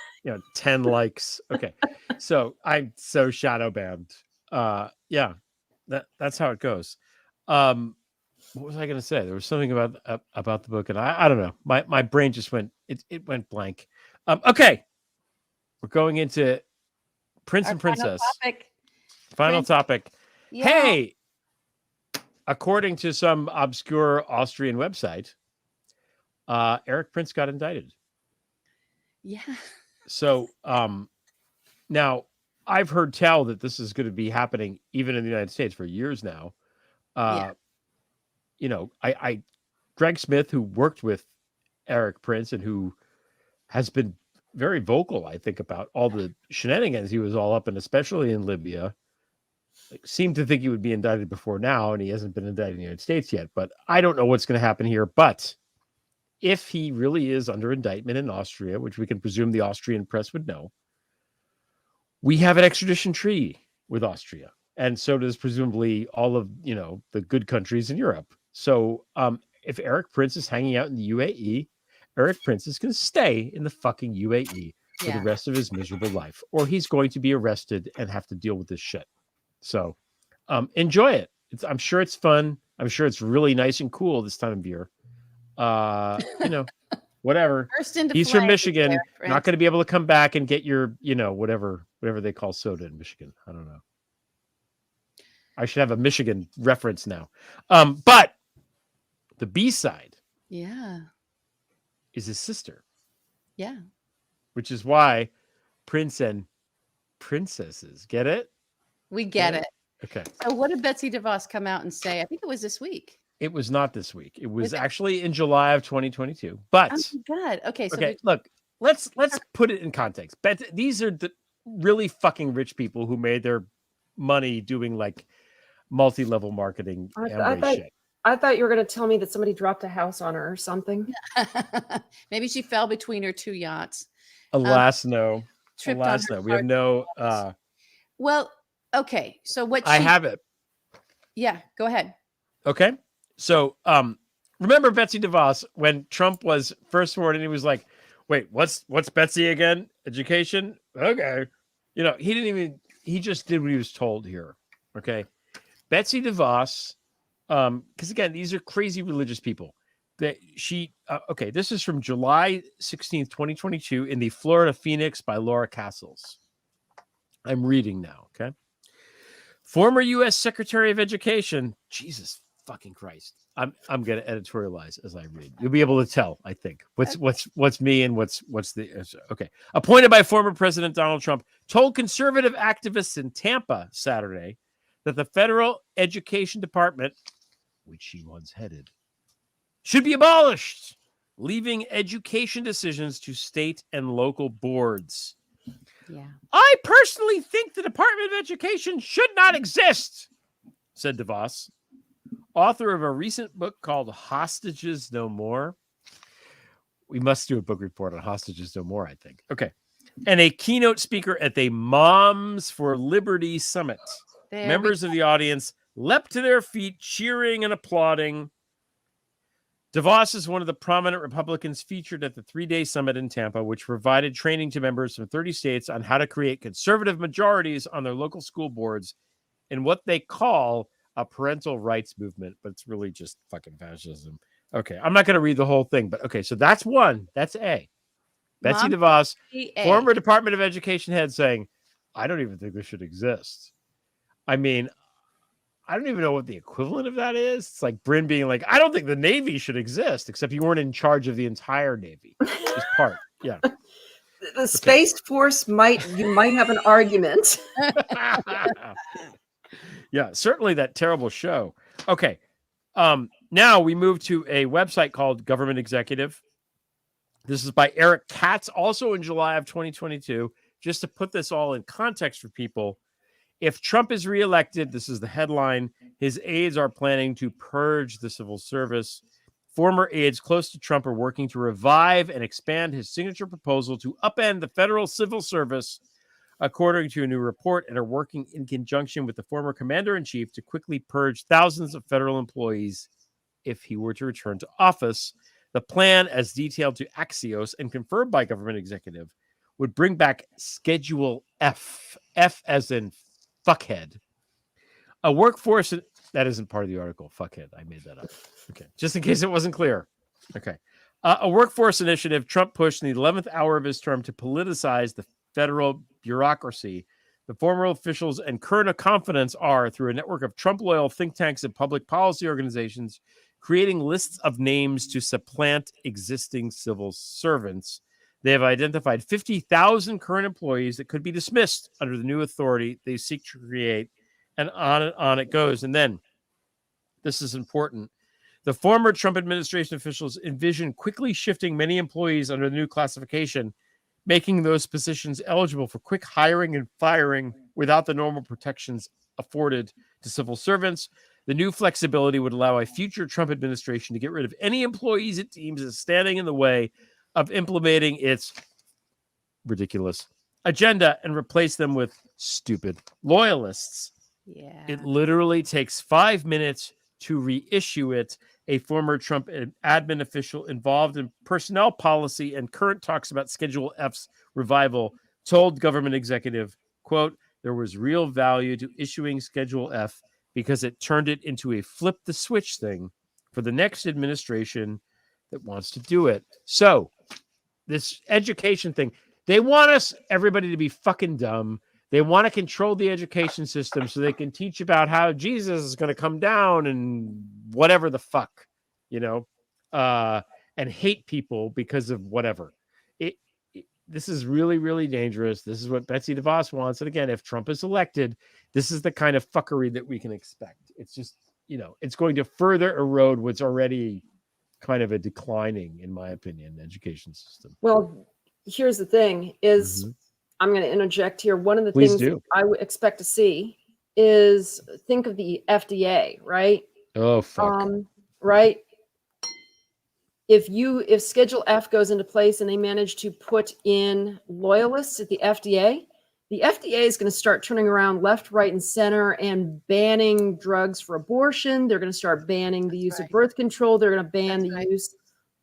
10 likes. Okay. So I'm so shadow banned. Yeah. That's how it goes. What was I going to say? There was something about the book, and I don't know. My brain just went went blank. Okay, we're going into Prince and Princess. Final topic. Yeah. Hey, according to some obscure Austrian website, Eric Prince got indicted. Yeah. So now I've heard tell that this is going to be happening even in the United States for years now. Greg Smith, who worked with Eric Prince and who has been very vocal, I think, about all the shenanigans he was all up in, especially in Libya, seemed to think he would be indicted before now, and he hasn't been indicted in the United States yet. But I don't know what's going to happen here. But if he really is under indictment in Austria, which we can presume the Austrian press would know, we have an extradition treaty with Austria. And so does presumably all of, the good countries in Europe. So if Eric Prince is hanging out in the UAE, Eric Prince is going to stay in the fucking UAE for the rest of his miserable life, or he's going to be arrested and have to deal with this shit. So enjoy it. I'm sure it's fun. I'm sure it's really nice and cool this time of year. Whatever. He's from Michigan. Not going to be able to come back and get your, whatever they call soda in Michigan. I don't know. I should have a Michigan reference now. But the B-side is his sister. Yeah. Which is why Prince and Princesses. Get it? We get it. Okay. So what did Betsy DeVos come out and say? I think it was this week. It was not this week. It was actually in July of 2022. But good. Okay. So look, let's put it in context. These are the really fucking rich people who made their money doing like multi-level marketing. I thought you were going to tell me that somebody dropped a house on her or something. Maybe she fell between her two yachts. Alas, no. We have no. Well, okay. So what I have it. Yeah, go ahead. Okay. So remember Betsy DeVos when Trump was first sworn in, he was like, wait, what's Betsy again? Education? Okay. He just did what he was told here. Okay. Betsy DeVos, because again, these are crazy religious people. This is from July 16th, 2022 in the Florida Phoenix by Laura Castles. I'm reading now, okay? Former U.S. Secretary of Education, Jesus fucking Christ. I'm going to editorialize as I read. You'll be able to tell, I think, what's me and what's the okay. Appointed by former President Donald Trump, told conservative activists in Tampa Saturday that the federal education department, which she once headed, should be abolished, leaving education decisions to state and local boards. Yeah. I personally think the Department of Education should not exist, said DeVos, author of a recent book called Hostages No More. We must do a book report on Hostages No More, I think. Okay. And a keynote speaker at the Moms for Liberty Summit. Members of the audience leapt to their feet, cheering and applauding. DeVos is one of the prominent Republicans featured at the 3-day summit in Tampa, which provided training to members from 30 states on how to create conservative majorities on their local school boards in what they call a parental rights movement, but it's really just fucking fascism. Okay, I'm not going to read the whole thing, but okay, so that's one. That's A. Betsy DeVos, former Department of Education head, saying, I don't even think this should exist. I mean, I don't even know what the equivalent of that is. It's like Bryn being like, I don't think the Navy should exist, except you weren't in charge of the entire Navy. Just part. Yeah. The Space Force you might have an argument. Yeah, certainly that terrible show. Okay. Now we move to a website called Government Executive. This is by Eric Katz, also in July of 2022. Just to put this all in context for people, if Trump is reelected, this is the headline, his aides are planning to purge the civil service. Former aides close to Trump are working to revive and expand his signature proposal to upend the federal civil service, according to a new report, and are working in conjunction with the former commander-in-chief to quickly purge thousands of federal employees if he were to return to office. The plan, as detailed to Axios and confirmed by government executive, would bring back Schedule F, F as in fuckhead. A workforce that isn't part of the article. Fuckhead. I made that up. Okay. Just in case it wasn't clear. Okay. A workforce initiative Trump pushed in the 11th hour of his term to politicize the federal bureaucracy. The former officials and current confidants are, through a network of Trump-loyal think tanks and public policy organizations, creating lists of names to supplant existing civil servants. They have identified 50,000 current employees that could be dismissed under the new authority they seek to create, and on it goes. And then, this is important, the former Trump administration officials envision quickly shifting many employees under the new classification, making those positions eligible for quick hiring and firing without the normal protections afforded to civil servants. The new flexibility would allow a future Trump administration to get rid of any employees it deems as standing in the way of implementing its ridiculous agenda and replace them with stupid loyalists. Yeah. It literally takes 5 minutes to reissue it. A former Trump admin official involved in personnel policy and current talks about Schedule F's revival told government executive, quote, there was real value to issuing Schedule F because it turned it into a flip the switch thing for the next administration that wants to do it. So this education thing, they want us, everybody, to be fucking dumb. They want to control the education system so they can teach about how Jesus is going to come down and whatever the fuck, and hate people because of whatever. This is really, really dangerous. This is what Betsy DeVos wants. And again, if Trump is elected, this is the kind of fuckery that we can expect. It's just, it's going to further erode what's already kind of a declining, in my opinion, education system. Well, here's the thing is, I'm going to interject here. One of the Please things do. I would expect to see is, think of the FDA, right? Oh, fuck. Right. If Schedule F goes into place and they manage to put in loyalists at the FDA is going to start turning around left, right, and center and banning drugs for abortion. They're going to start banning the use of birth control. They're going to ban the use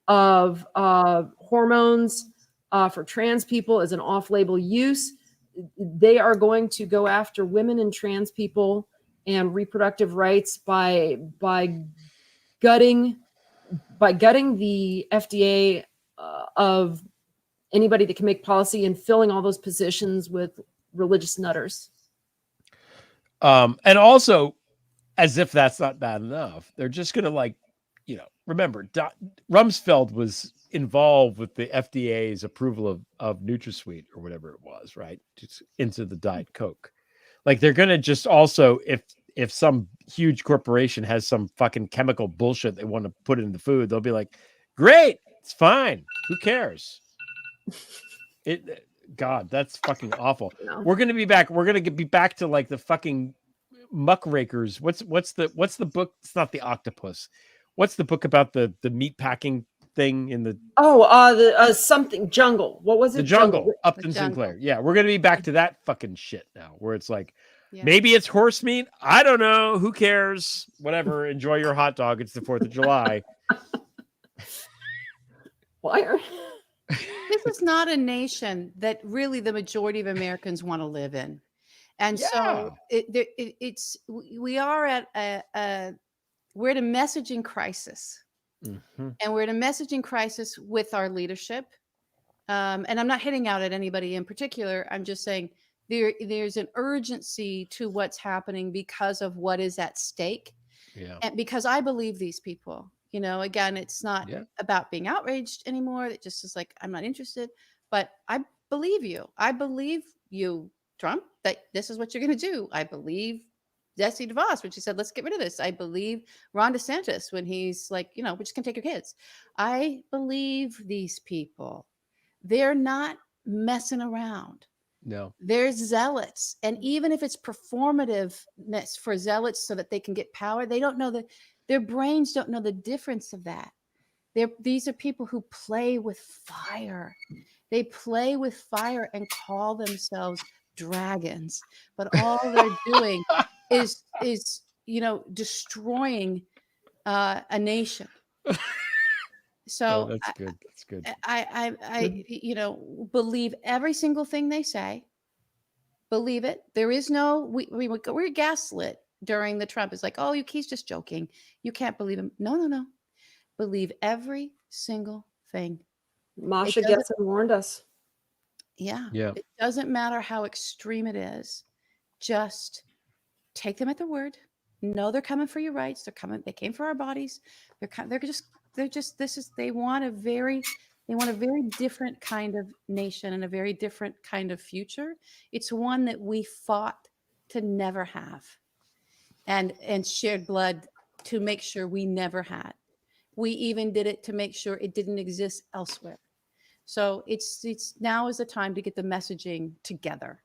of hormones for trans people as an off-label use. They are going to go after women and trans people and reproductive rights by gutting the FDA of anybody that can make policy and filling all those positions with religious nutters. And also, as if that's not bad enough, they're just going to remember, Rumsfeld was involved with the FDA's approval of NutraSweet or whatever it was, right? Just into the Diet Coke. Like, they're going to just also, if some huge corporation has some fucking chemical bullshit they want to put in the food, they'll be like, great, it's fine. Who cares? God, that's fucking awful. No. We're going to be back. We're going to be back to like the fucking muckrakers. What's the book? It's not the octopus. What's the book about the meat packing thing in the something jungle? What was it? The Jungle. Upton Sinclair. Yeah, we're going to be back to that fucking shit now, where it's like, maybe it's horse meat. I don't know. Who cares? Whatever. Enjoy your hot dog. It's the 4th of July. Why are... This is not a nation that really the majority of Americans want to live in. And so we're at a messaging crisis. And we're at a messaging crisis with our leadership. And I'm not hitting out at anybody in particular. I'm just saying there's an urgency to what's happening because of what is at stake. Yeah. And because I believe these people. Again, it's not about being outraged anymore. It just is like, I'm not interested, but I believe you. I believe you, Trump, that this is what you're going to do. I believe Betsy DeVos when she said, let's get rid of this. I believe Ron DeSantis when he's like, we're just going to take your kids. I believe these people. They're not messing around. No. They're zealots. And even if it's performativeness for zealots so that they can get power, they don't know their brains don't know the difference of that. These are people who play with fire. They play with fire and call themselves dragons. But all they're doing is destroying a nation. So that's good. That's good. I believe every single thing they say. Believe it. There is no, we're gaslit during the Trump. It's like, oh, he's just joking. You can't believe him. No. Believe every single thing. Masha Gessen warned us. Yeah. Yeah. It doesn't matter how extreme it is. Just take them at their word. No, they're coming for your rights. They came for our bodies. They want a very different kind of nation and a very different kind of future. It's one that we fought to never have and shared blood to make sure we never had. We even did it to make sure it didn't exist elsewhere. So it's now is the time to get the messaging together,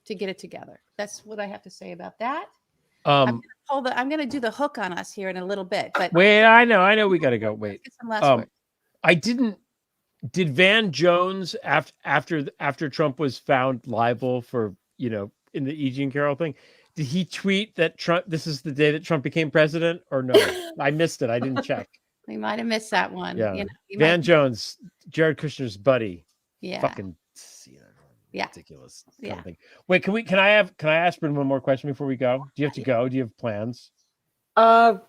to get it together. That's what I have to say about that. I'm going to do the hook on us here in a little bit. But wait, I know we got to go. Wait, get some last words. Did Van Jones after Trump was found liable for, in the E. Jean Carroll thing, did he tweet that this is the day that Trump became president or no? I missed it. I didn't check. We might have missed that one. Yeah. Van Jones, Jared Kushner's buddy. Yeah. Fucking yeah. ridiculous kind of thing. Wait, can I ask Bryn one more question before we go? Do you have to go? Do you have plans? Not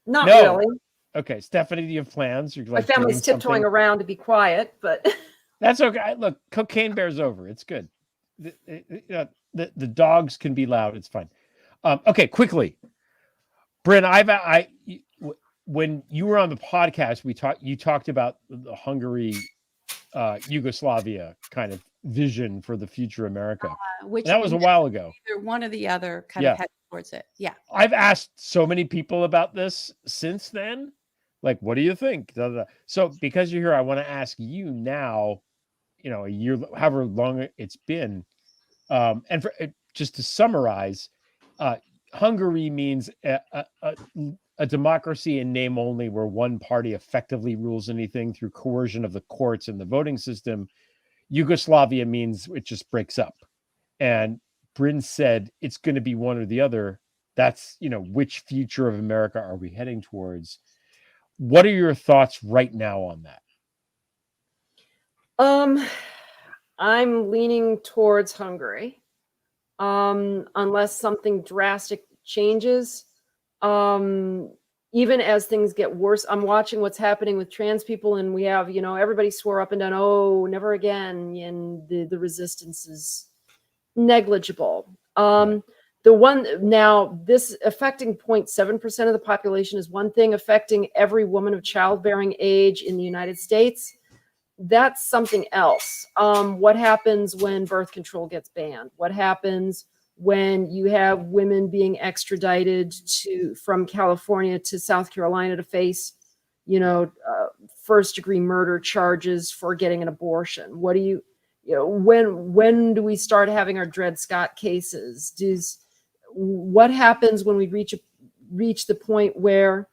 really. Okay, Stephanie, do you have plans? You're My family's tiptoeing around to be quiet, but that's okay. Look, cocaine bears over. It's good. The dogs can be loud. It's fine. Okay, quickly, Bryn, when you were on the podcast, you talked about the Hungary, Yugoslavia kind of vision for the future America. That was a while ago. Either one or the other kind of headed towards it. Yeah. I've asked so many people about this since then. Like, what do you think? So because you're here, I want to ask you now, a year, however long it's been. And just to summarize, Hungary means a democracy in name only, where one party effectively rules anything through coercion of the courts and the voting system. Yugoslavia means it just breaks up. And Bryn said it's going to be one or the other. That's, which future of America are we heading towards? What are your thoughts right now on that? I'm leaning towards Hungary. Unless something drastic changes. Even as things get worse, I'm watching what's happening with trans people, and we have, everybody swore up and down, oh, never again, and the resistance is negligible. This affecting 0.7% of the population is one thing. Affecting every woman of childbearing age in the United States, that's something else. What happens when birth control gets banned? What happens when you have women being extradited from California to South Carolina to face, first-degree murder charges for getting an abortion? What do when do we start having our Dred Scott cases? What happens when we reach the point where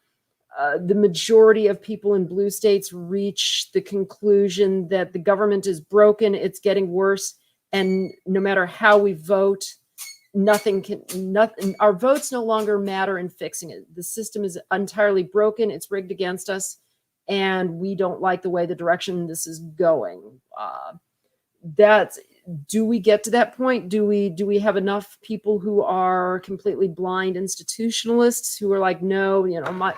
the majority of people in blue states reach the conclusion that the government is broken, it's getting worse, and no matter how we vote, our votes no longer matter in fixing it. The system is entirely broken. It's rigged against us, and we don't like the way the direction this is going. Do we get to that point? Do we have enough people who are completely blind institutionalists who are like, no, my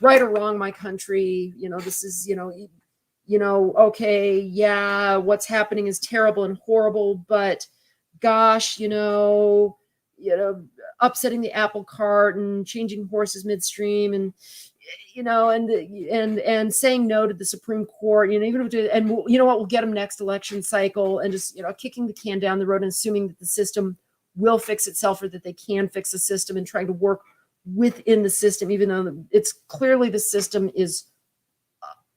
right or wrong, my country, this is, okay, yeah, what's happening is terrible and horrible, but gosh, upsetting the apple cart and changing horses midstream, and and saying no to the Supreme Court, even if and we'll get them next election cycle, and just kicking the can down the road and assuming that the system will fix itself or that they can fix the system, and trying to work within the system, even though it's clearly the system is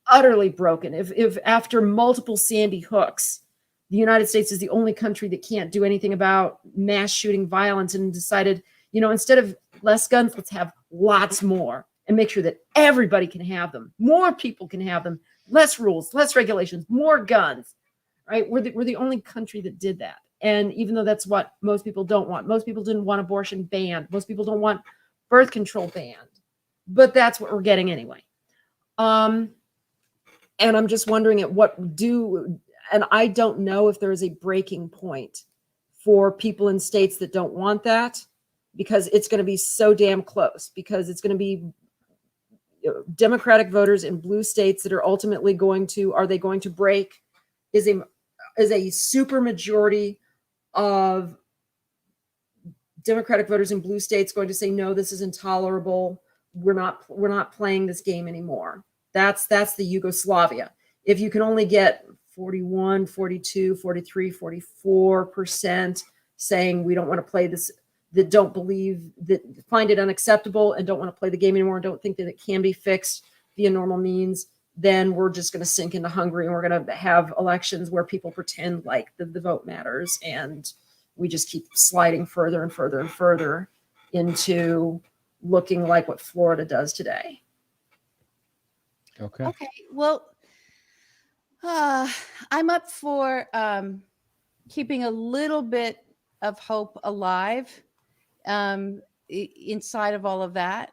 utterly broken. If after multiple Sandy Hooks, the United States is the only country that can't do anything about mass shooting violence and decided, instead of less guns, let's have lots more and make sure that everybody can have them. More people can have them. Less rules, less regulations, more guns, right? We're the only country that did that. And even though that's what most people don't want, most people didn't want abortion banned. Most people don't want birth control banned, but that's what we're getting anyway. And I'm just wondering and I don't know if there is a breaking point for people in states that don't want that, because it's going to be so damn close, because it's going to be Democratic voters in blue states that are ultimately are they going to break? Is a super majority of Democratic voters in blue states going to say, no, this is intolerable. We're not playing this game anymore. That's the Yugoslavia. If you can only get 41, 42, 43, 44% saying we don't want to play this, that don't believe, that find it unacceptable and don't want to play the game anymore, and don't think that it can be fixed via normal means, then we're just going to sink into Hungary, and we're going to have elections where people pretend like the vote matters, and we just keep sliding further and further and further into looking like what Florida does today. Okay. Well, I'm up for keeping a little bit of hope alive inside of all of that,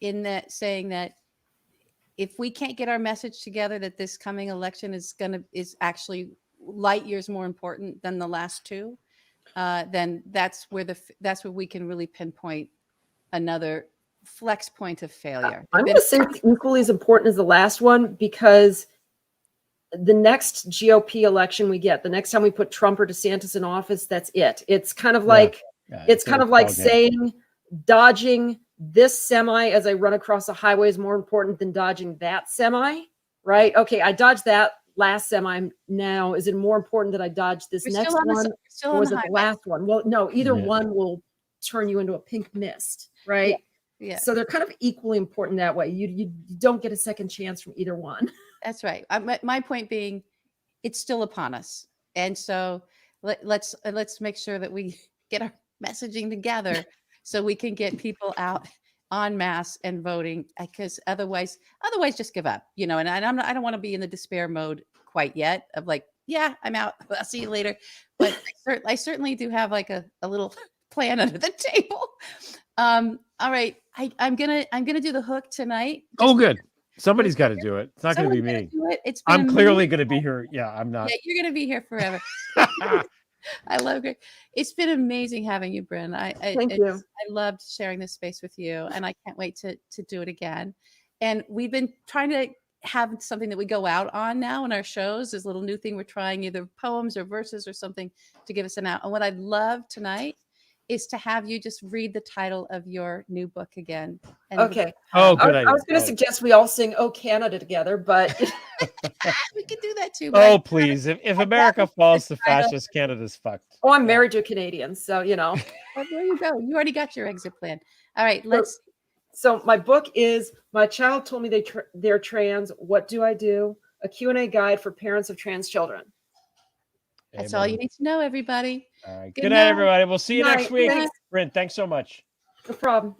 in that saying that if we can't get our message together that this coming election is actually light years more important than the last two, then that's where we can really pinpoint another flex point of failure. I'm going to say it's equally as important as the last one, because the next GOP election we get, the next time we put Trump or DeSantis in office, that's it. It's kind of like saying dodging this semi as I run across a highway is more important than dodging that semi, right? Okay, I dodged that last semi. Now, is it more important that I dodge this next one, or was it the last one? Well, no, either one will turn you into a pink mist, right? Yeah. So they're kind of equally important that way. You don't get a second chance from either one. That's right. My point being, it's still upon us, and so let's make sure that we get our messaging together so we can get people out en masse and voting. Because otherwise, just give up. And I don't want to be in the despair mode quite yet of like, yeah, I'm out. I'll see you later. But I certainly do have like a little plan under the table. All right, I'm gonna do the hook tonight. Oh, good. Somebody's got to do it. It's not going to be me. I'm clearly going to be here. Yeah, I'm not. Yeah, you're going to be here forever. I love it. It's been amazing having you, Bryn. Thank you. I loved sharing this space with you, and I can't wait to do it again. And we've been trying to have something that we go out on now in our shows. There's a little new thing we're trying, either poems or verses or something to give us an out. And what I'd love tonight is to have you just read the title of your new book again. Okay. Oh, good idea. I was going to suggest we all sing "Oh Canada" together, but we could do that too. Oh, please! If America falls to fascists, Canada's fucked. Oh, I'm married to a Canadian, so Well, there you go. You already got your exit plan. All right, let's. So my book is "My Child Told Me They're Trans. What Do I Do?" A Q&A guide for parents of trans children. That's all you need to know, everybody. All right. Good night, everybody. We'll see you next week. Bryn, thanks so much. No problem.